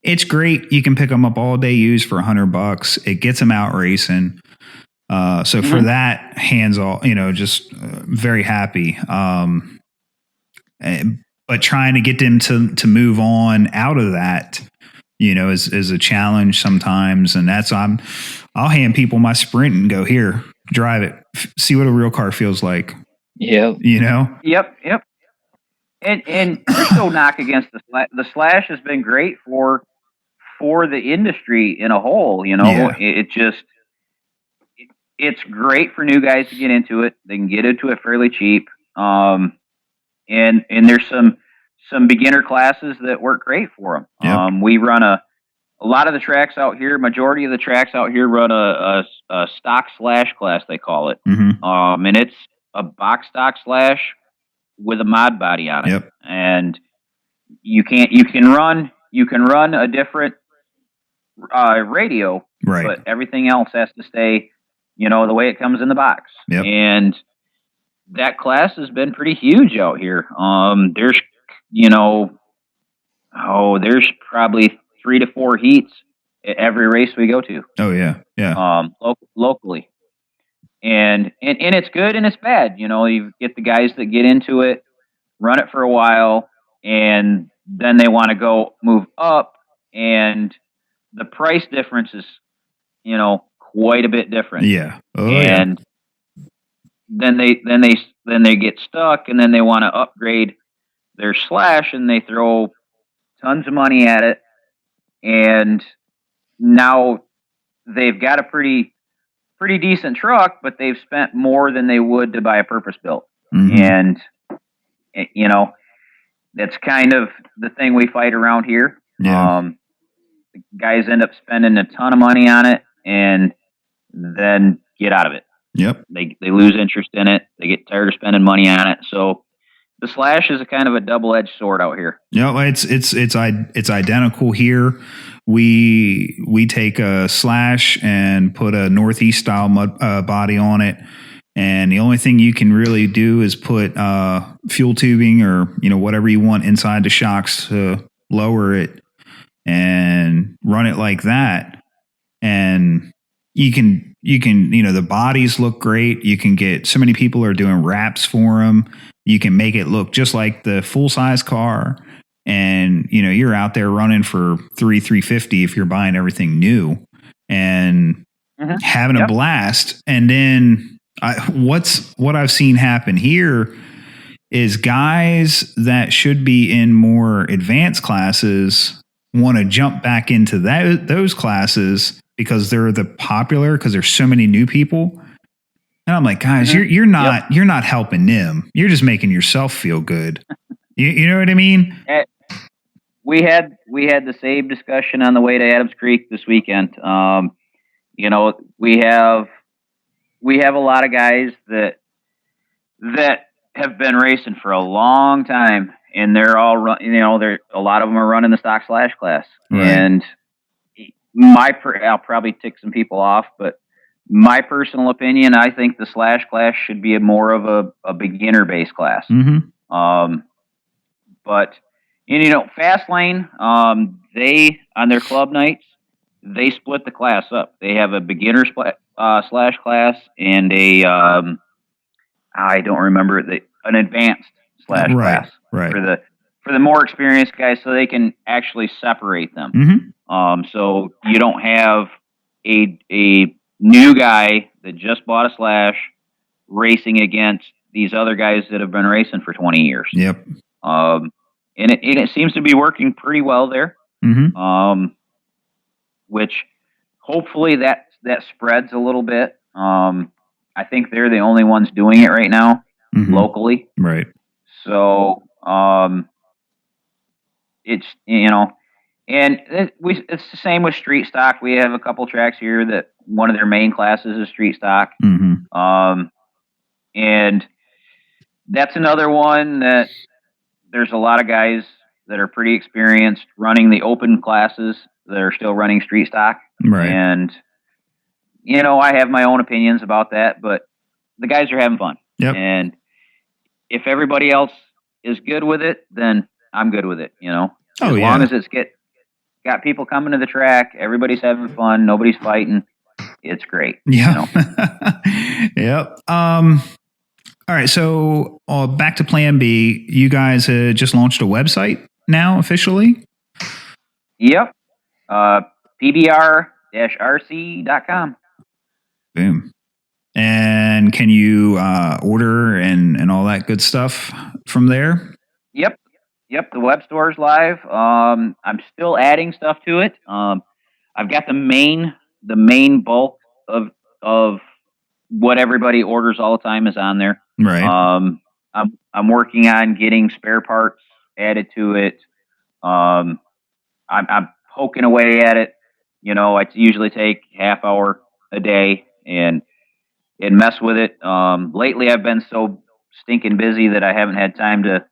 it's great. You can pick them up all day used for $100. It gets them out racing. So for that, hands all, just very happy. But trying to get them to move on out of that, is a challenge sometimes. And that's, I'll hand people my Sprint and go, here, drive it, see what a real car feels like. Yeah. Yep. And there's no knock against the Slash has been great for the industry in a whole. It's great for new guys to get into it. They can get into it fairly cheap. And there's some beginner classes that work great for them. Yep. We run a lot of the tracks out here. Majority of the tracks out here run a stock Slash class, they call it. And it's a box stock Slash with a mod body on it. Yep. And you can run a different radio, right, but everything else has to stay, the way it comes in the box. Yep. And that class has been pretty huge out here. There's there's probably 3 to 4 heats at every race we go to. Oh yeah. Locally. And it's good and it's bad. You get the guys that get into it, run it for a while, and then they want to move up, and the price difference is, quite a bit different. Yeah. And then they get stuck, and then they want to upgrade their Slash, and they throw tons of money at it, and now they've got a pretty decent truck, but they've spent more than they would to buy a purpose built. And that's kind of the thing we fight around here. Yeah. Guys end up spending a ton of money on it and then get out of it. Yep. They lose interest in it. They get tired of spending money on it. So the Slash is a kind of a double-edged sword out here. No, it's identical here. We take a Slash and put a Northeast style body on it, and the only thing you can really do is put fuel tubing or whatever you want inside the shocks to lower it and run it like that. And you can the bodies look great. You can get so many people are doing wraps for them. You can make it look just like the full size car, and you're out there running for $350 if you're buying everything new and having a blast. And then what I've seen happen here is guys that should be in more advanced classes want to jump back into those classes because they're the popular, because there's so many new people. And I'm like, guys, you're not helping them. You're just making yourself feel good. You know what I mean? We had the same discussion on the way to Adams Creek this weekend. We have a lot of guys that have been racing for a long time, and they're all a lot of them are running the stock Slash class. Right. And I'll probably tick some people off, but my personal opinion, I think the Slash class should be more of a beginner base class. But Fastlane, they on their club nights, they split the class up. They have a beginner Slash class and a I don't remember an advanced Slash class for the more experienced guys, so they can actually separate them. So you don't have a new guy that just bought a Slash racing against these other guys that have been racing for 20 years. Yep. And it seems to be working pretty well there. Which hopefully that spreads a little bit. I think they're the only ones doing it right now locally. Right. So it's and it's the same with street stock. We have a couple tracks here that one of their main classes is street stock. And that's another one that there's a lot of guys that are pretty experienced running the open classes that are still running street stock. Right. And, I have my own opinions about that, but the guys are having fun. Yep. And if everybody else is good with it, then I'm good with it, As long as it's got people coming to the track. Everybody's having fun. Nobody's fighting. It's great. Yeah. Yep. All right. So back to Plan B. You guys just launched a website now officially? Yep. PBR-RC.com. Boom. And can you order and all that good stuff from there? Yep. The web store's live. I'm still adding stuff to it. I've got the main bulk of what everybody orders all the time is on there. Right. I'm working on getting spare parts added to it. I'm poking away at it. I usually take half hour a day and mess with it. Lately, I've been so stinking busy that I haven't had time to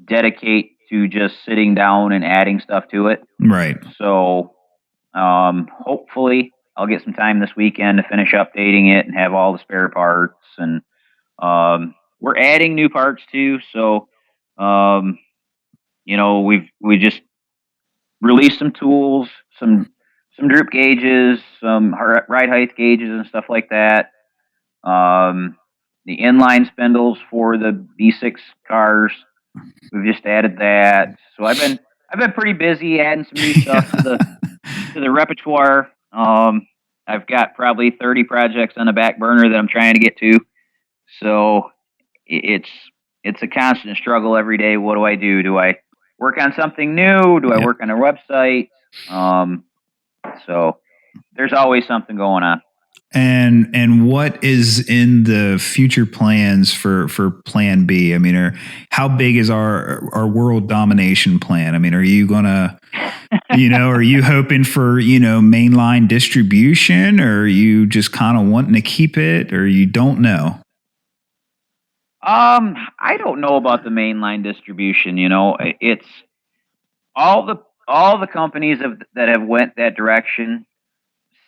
dedicate to just sitting down and adding stuff to it. Right. So, hopefully, I'll get some time this weekend to finish updating it and have all the spare parts. And we're adding new parts too. So, we just released some tools, some droop gauges, some ride height gauges, and stuff like that. The inline spindles for the V6 cars, we've just added that. So I've been pretty busy adding some new stuff to the repertoire. I've got probably 30 projects on the back burner that I'm trying to get to. So it's a constant struggle every day. What do I do? Do I work on something new? Do I work on a website? So there's always something going on. And what is in the future plans for Plan B? I mean, how big is our world domination plan? I mean, are you gonna, are you hoping for mainline distribution, or are you just kind of wanting to keep it, or you don't know? I don't know about the mainline distribution. It's all the companies that have went that direction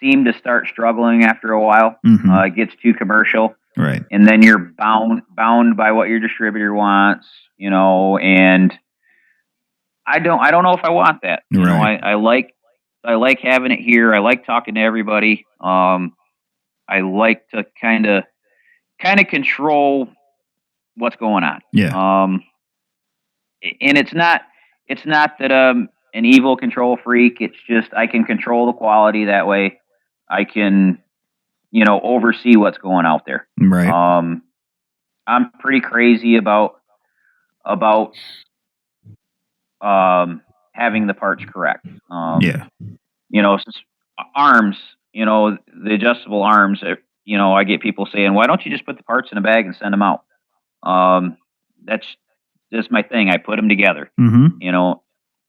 seem to start struggling after a while. Mm-hmm. It gets too commercial, right? And then you're bound by what your distributor wants, and I don't know if I want that. Right. I like having it here. I like talking to everybody. I like to kind of control what's going on. Yeah. And it's not that an evil control freak. It's just I can control the quality that way. I can, oversee what's going out there. Right. I'm pretty crazy about having the parts correct. Yeah. Arms, the adjustable arms, I get people saying, why don't you just put the parts in a bag and send them out? That's just my thing. I put them together. Mm-hmm.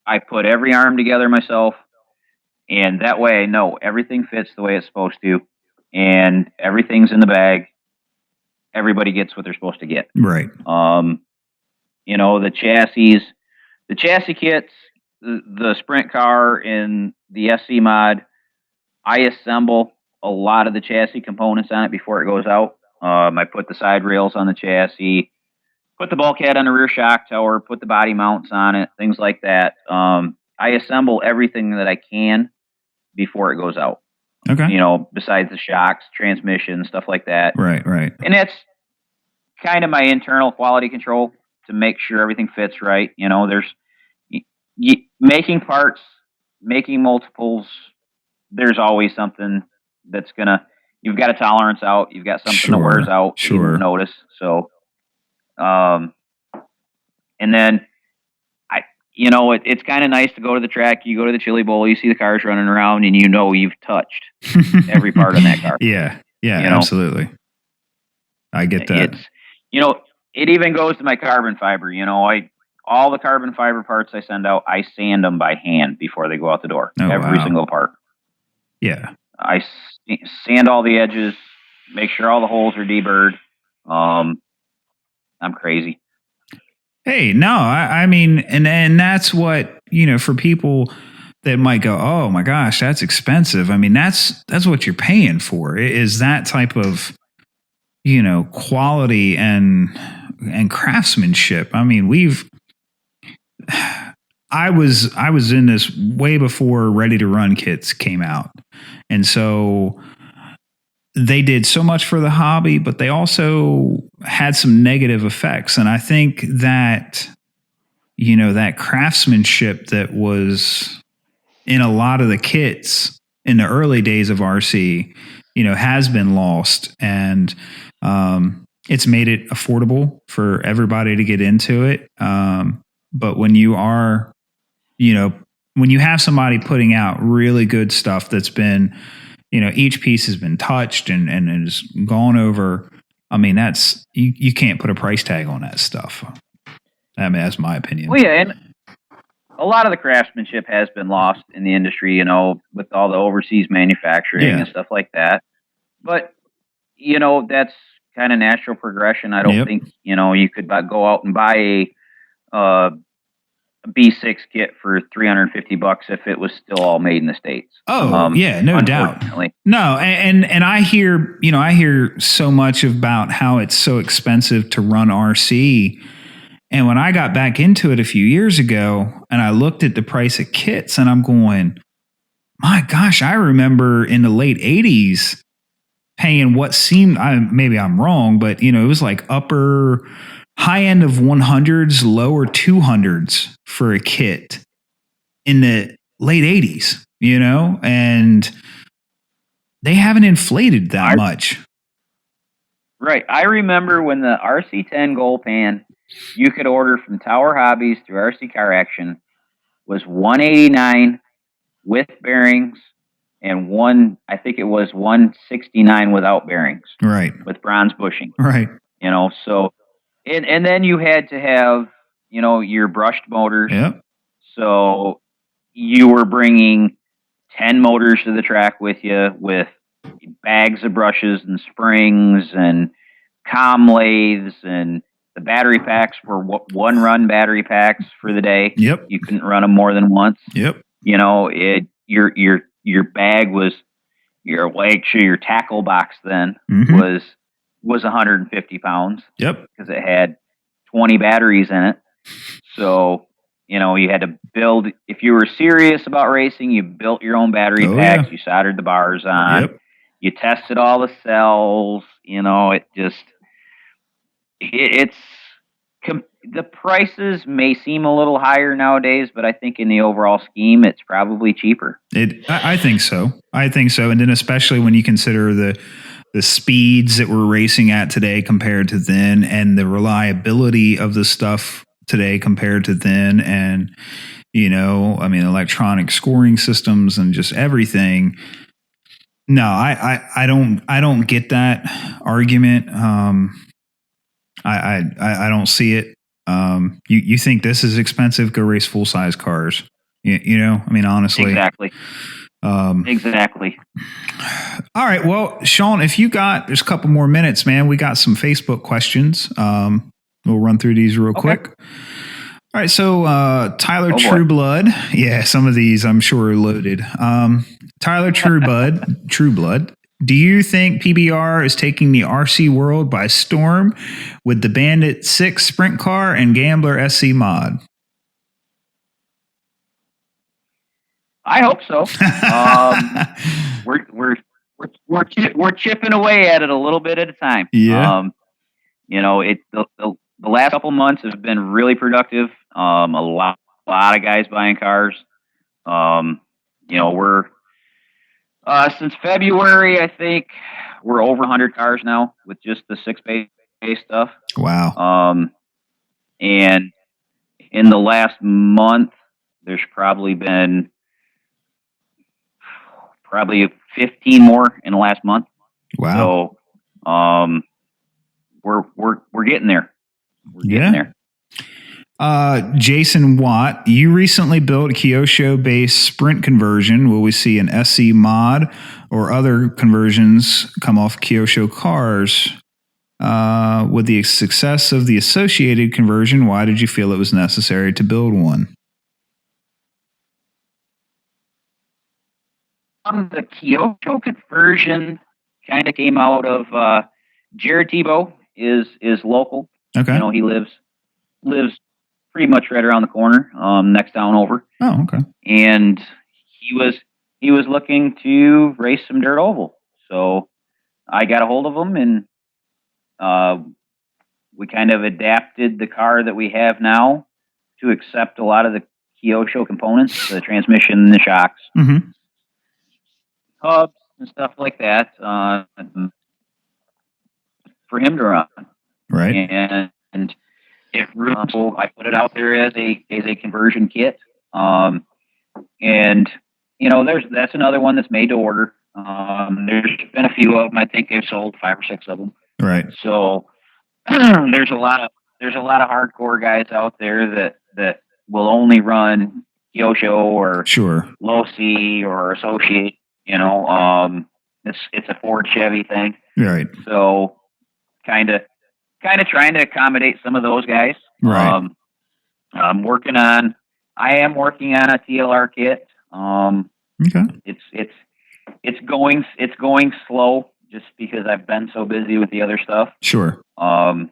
I put every arm together myself, and that way I know everything fits the way it's supposed to, and everything's in the bag. Everybody gets what they're supposed to get. Right. The chassis kits, the sprint car and the SC mod, I assemble a lot of the chassis components on it before it goes out. I put the side rails on the chassis, put the bulkhead on the rear shock tower, put the body mounts on it, things like that. I assemble everything that I can before it goes out. Okay. Besides the shocks, transmission, stuff like that. Right. And that's kind of my internal quality control to make sure everything fits right. There's making parts, making multiples. There's always something that's you've got a tolerance out. You've got something that wears out. Sure. You won't notice. So, and then it's kind of nice to go to the track. You go to the Chili Bowl, you see the cars running around, and you've touched every part of that car. Yeah, absolutely. I get that. It even goes to my carbon fiber. All the carbon fiber parts I send out, I sand them by hand before they go out the door. Every single part. Yeah. I sand all the edges, make sure all the holes are deburred. I'm crazy. Hey, no, I mean, and that's what, for people that might go, oh my gosh, that's expensive. I mean, that's what you're paying for, is that type of, quality and craftsmanship. I mean, I was in this way before Ready to Run kits came out. And so they did so much for the hobby, but they also had some negative effects. And I think that, that craftsmanship that was in a lot of the kits in the early days of RC, has been lost. And it's made it affordable for everybody to get into it. But when you are, when you have somebody putting out really good stuff that's been, each piece has been touched and has gone over. I mean, that's, you can't put a price tag on that stuff. I mean, that's my opinion. Well, yeah, and a lot of the craftsmanship has been lost in the industry, with all the overseas manufacturing and stuff like that. But, that's kind of natural progression. I don't think, you could go out and buy a B6 kit for $350 if it was still all made in the States. Oh, yeah, no doubt. No, and I hear so much about how it's so expensive to run RC. And when I got back into it a few years ago and I looked at the price of kits and I'm going, my gosh, I remember in the late 80s paying what seemed, maybe I'm wrong, but it was like high end of 100s, lower 200s for a kit in the late 80s, and they haven't inflated that much. Right. I remember when the RC10 Gold Pan you could order from Tower Hobbies through RC Car Action was $189 with bearings and I think it was $169 without bearings. Right. With bronze bushing. Right. So and then you had to have, your brushed motors. Yep. So you were bringing 10 motors to the track with you with bags of brushes and springs and comm lathes, and the battery packs were one run battery packs for the day. Yep. You couldn't run them more than once. Yep. Your bag was your tackle box then was 150 pounds. Yep. Because it had 20 batteries in it. So, you had to build, if you were serious about racing, you built your own battery packs, you soldered the bars on, you tested all the cells, the prices may seem a little higher nowadays, but I think in the overall scheme, it's probably cheaper. I think so. And then especially when you consider the speeds that we're racing at today compared to then, and the reliability of the stuff today compared to then, and electronic scoring systems and just everything. No, I don't get that argument. I don't see it. You think this is expensive? Go race full size cars. Honestly. Exactly. Exactly. All right. Well, Shawn, if there's a couple more minutes, man, we got some Facebook questions. We'll run through these real quick. All right. So, Tyler Trueblood. Yeah. Some of these I'm sure are loaded. Tyler Trueblood. Do you think PBR is taking the RC world by storm with the Bandit 6 sprint car and Gambler SC mod? I hope so. We're chipping away at it a little bit at a time. Yeah. The last couple months have been really productive. A lot of guys buying cars. We're since February, I think we're over 100 cars now with just the 6-bay stuff. Wow. And in the last month, there's probably been 15 more in the last month. Wow. So, we're getting there. We're getting there. Jason Watt, you recently built a Kyosho-based sprint conversion. Will we see an SC mod or other conversions come off Kyosho cars? With the success of the associated conversion, why did you feel it was necessary to build one? The Kyosho conversion kind of came out of Jared Tebow is local. Okay. He lives pretty much right around the corner, next town over. Oh, okay. And he was looking to race some dirt oval. So I got a hold of him, and we kind of adapted the car that we have now to accept a lot of the Kyosho components, the transmission, the shocks, hubs, and stuff like that, for him to run. Right. And if so I put it out there as a conversion kit. And that's another one that's made to order. There's been a few of them. I think they've sold 5 or 6 of them. Right. So there's a lot of hardcore guys out there that will only run Kyosho or Low C or Associate. It's a Ford Chevy thing. Right. So kind of trying to accommodate some of those guys. Right. I am working on a TLR kit. Okay. It's going slow just because I've been so busy with the other stuff. Sure. I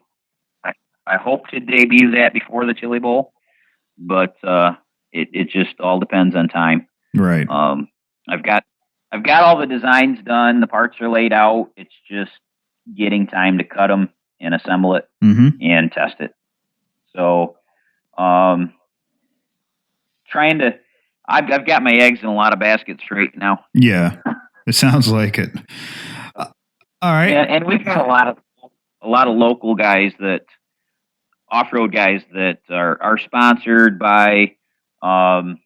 hope to debut that before the Chili Bowl, but it just all depends on time. Right. I've got all the designs done. The parts are laid out. It's just getting time to cut them and assemble it and test it. So, I've got my eggs in a lot of baskets right now. Yeah, it sounds like it. All right. Yeah, and we've got a lot of local guys off-road guys that are sponsored by XYZ,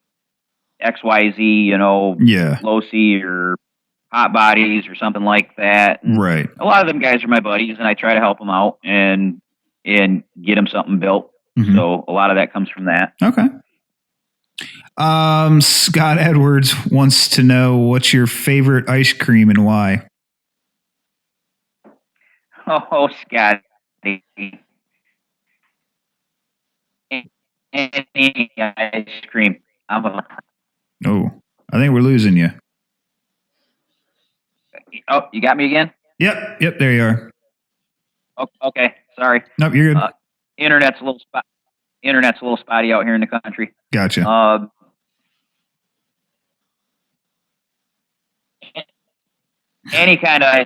Low C or Hot Bodies or something like that. And right. A lot of them guys are my buddies, and I try to help them out and get them something built. So a lot of that comes from that. Okay. Scott Edwards wants to know, what's your favorite ice cream and why? Oh, Scott. Any ice cream. Oh, I think we're losing you. Oh, you got me again? Yep, there you are. Oh, okay, sorry. Nope, you're good. Internet's a little spotty out here in the country. Gotcha. Any kind of ice.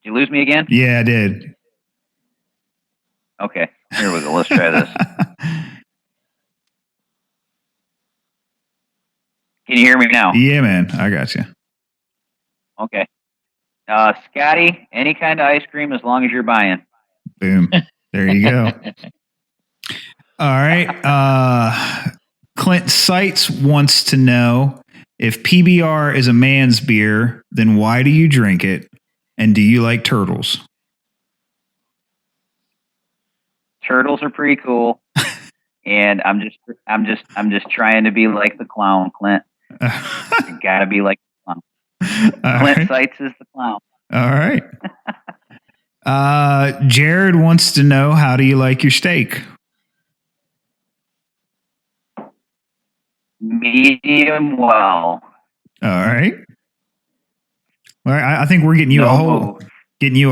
Did you lose me again? Yeah, I did. Okay, here we go. Let's try this. Can you hear me now? Yeah, man, I got you. Okay. Scotty, any kind of ice cream as long as you're buying. Boom. There you go. All right. Clint Seitz wants to know, if PBR is a man's beer, then why do you drink it? And do you like turtles? Turtles are pretty cool. And I'm just trying to be like the clown, Clint. You gotta be like the clown. Clint Seitz is the clown. All right. Jared wants to know, how do you like your steak? Medium well. All right. Well, I think we're getting you a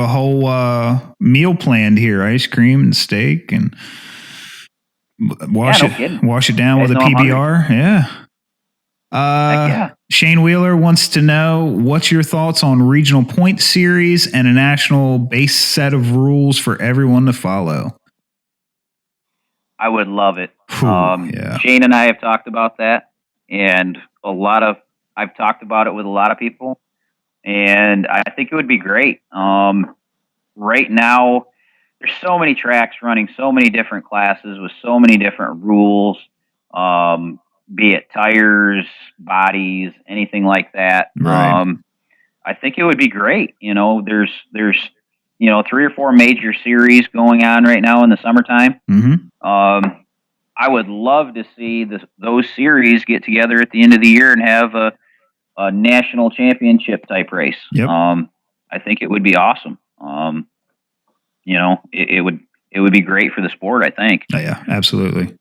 whole meal planned here. Ice cream and steak, and wash it down with a PBR. Yeah. Yeah. Shane Wheeler wants to know, what's your thoughts on regional point series and a national base set of rules for everyone to follow? I would love it. Yeah. Shane and I have talked about that, and I've talked about it with a lot of people, and I think it would be great. Right now, there's so many tracks running so many different classes with so many different rules, be it tires, bodies, anything like that. Right. I think it would be great. There's 3 or 4 major series going on right now in the summertime. I would love to see those series get together at the end of the year and have a national championship type race. Yep. I think it would be awesome. It would be great for the sport, I think. Yeah, absolutely.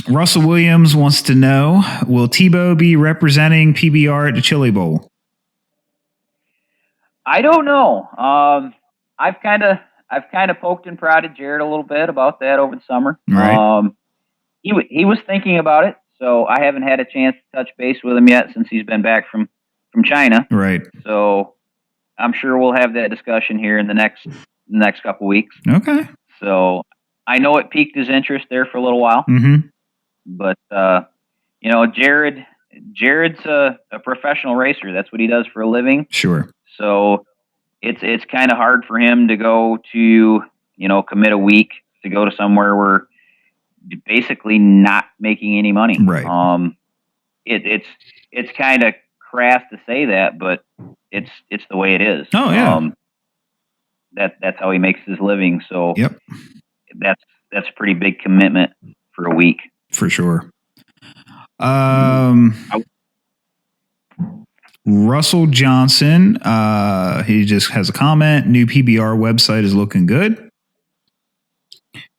Russell Williams wants to know, will Tebow be representing PBR at the Chili Bowl? I don't know. I've kind of poked and prodded Jared a little bit about that over the summer. Right. He was thinking about it, so I haven't had a chance to touch base with him yet since he's been back from China. Right. So I'm sure we'll have that discussion here in the next couple weeks. Okay. So I know it piqued his interest there for a little while. Mm-hmm. But Jared's a professional racer. That's what he does for a living. Sure. So it's kind of hard for him to go to, commit a week to go to somewhere where basically not making any money. Right. It's kind of crass to say that, but it's the way it is. Oh yeah. That's how he makes his living. So yep. That's a pretty big commitment for a week. For sure. Russell Johnson, he just has a comment. New PBR website is looking good.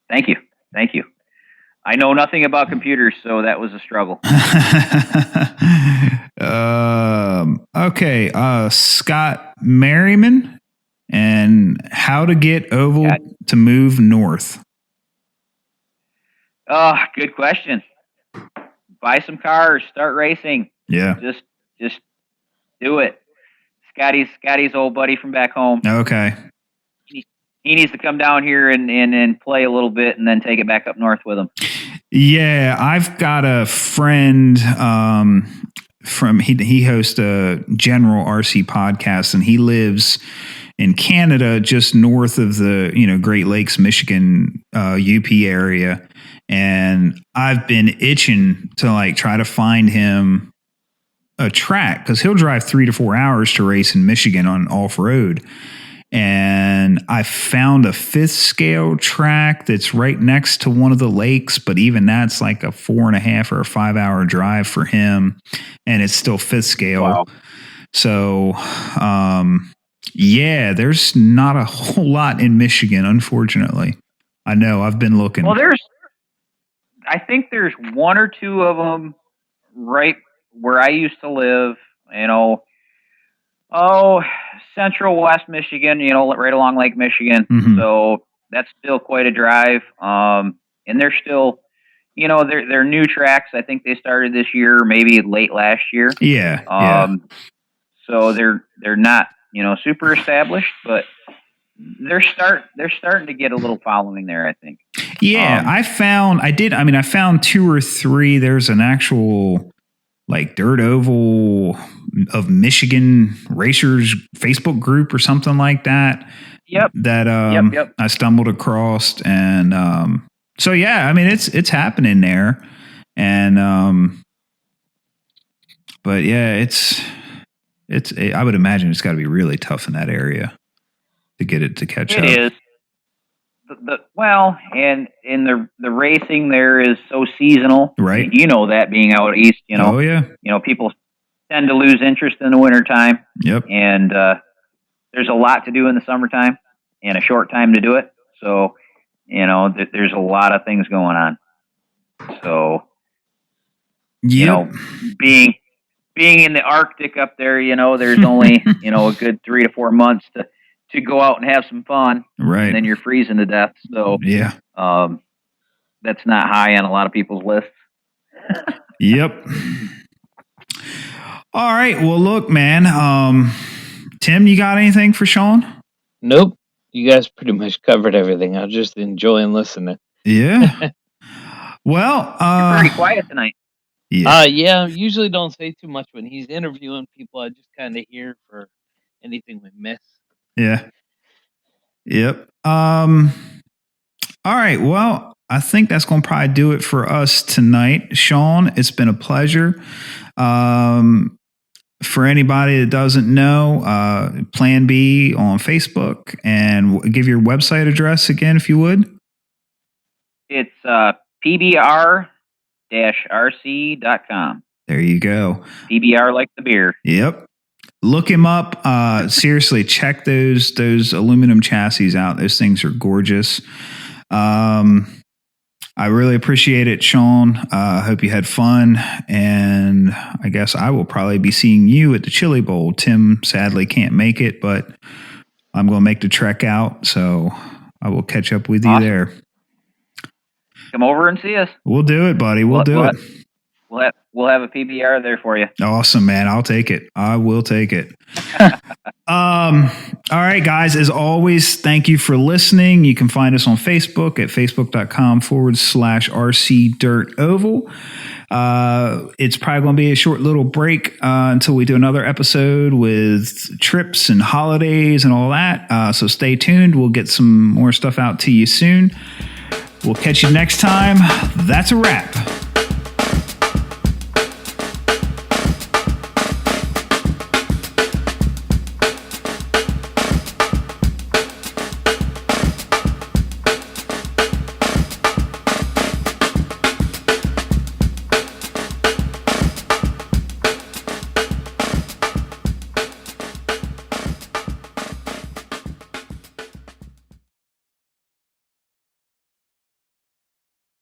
Thank you. I know nothing about computers, so that was a struggle. Okay. Scott Merriman, and how to get Oval to move north. Oh, good question. Buy some cars, start racing. Yeah. Just do it. Scotty's old buddy from back home. Okay. He needs to come down here and play a little bit and then take it back up north with him. Yeah, I've got a friend he hosts a general RC podcast, and he lives in Canada, just north of the Great Lakes, Michigan, UP area. And I've been itching to try to find him a track, because he'll drive 3 to 4 hours to race in Michigan on off road. And I found a 5th scale track that's right next to one of the lakes, but even that's like a 4.5 or a 5 hour drive for him. And it's still 5th scale. Wow. So, yeah, there's not a whole lot in Michigan, unfortunately. I know, I've been looking. Well, I think there's 1 or 2 of them right where I used to live, central West Michigan, right along Lake Michigan. Mm-hmm. So that's still quite a drive. And they're still, they're new tracks. I think they started this year, maybe late last year. Yeah. So they're not, super established, but they're starting to get a little following there, I think. Yeah, I found 2 or 3. There's an actual dirt oval of Michigan racers Facebook group or something like that. Yep. That Yep. I stumbled across, and so yeah, it's happening there, and but yeah, it's I would imagine it's got to be really tough in that area to get it to catch up. It is. And in the racing there is so seasonal, right? That being out east, Oh yeah. People tend to lose interest in the wintertime. Yep. And there's a lot to do in the summertime and a short time to do it. So, there's a lot of things going on. So, yep. Being in the Arctic up there, there's only, a good 3 to 4 months to go out and have some fun. Right. And then you're freezing to death. So, yeah. That's not high on a lot of people's lists. Yep. All right. Well, look, man. Tim, you got anything for Shawn? Nope. You guys pretty much covered everything. I'm just enjoying listening. Yeah. Well, you're pretty quiet tonight. Yeah. Yeah. Usually don't say too much when he's interviewing people. I just kind of hear for anything we miss. Yeah. Yep. All right. Well, I think that's going to probably do it for us tonight. Shawn, it's been a pleasure. For anybody that doesn't know, Plan B on Facebook, and give your website address again, if you would. It's pbr-rc.com. There you go. PBR like the beer. Yep. Look him up. Seriously, check those aluminum chassis out. Those things are gorgeous. I I really appreciate it, Shawn. I hope you had fun. And I guess I will probably be seeing you at the Chili Bowl. Tim sadly can't make it, but I'm going to make the trek out. So I will catch up with you there. Come over and see us. We'll do it, buddy. We'll do it. We'll have a PBR there for you. Awesome, man. I'll take it. I will take it. All right, guys. As always, thank you for listening. You can find us on Facebook at facebook.com/RC Dirt Oval. It's probably going to be a short little break until we do another episode with trips and holidays and all that. So stay tuned. We'll get some more stuff out to you soon. We'll catch you next time. That's a wrap.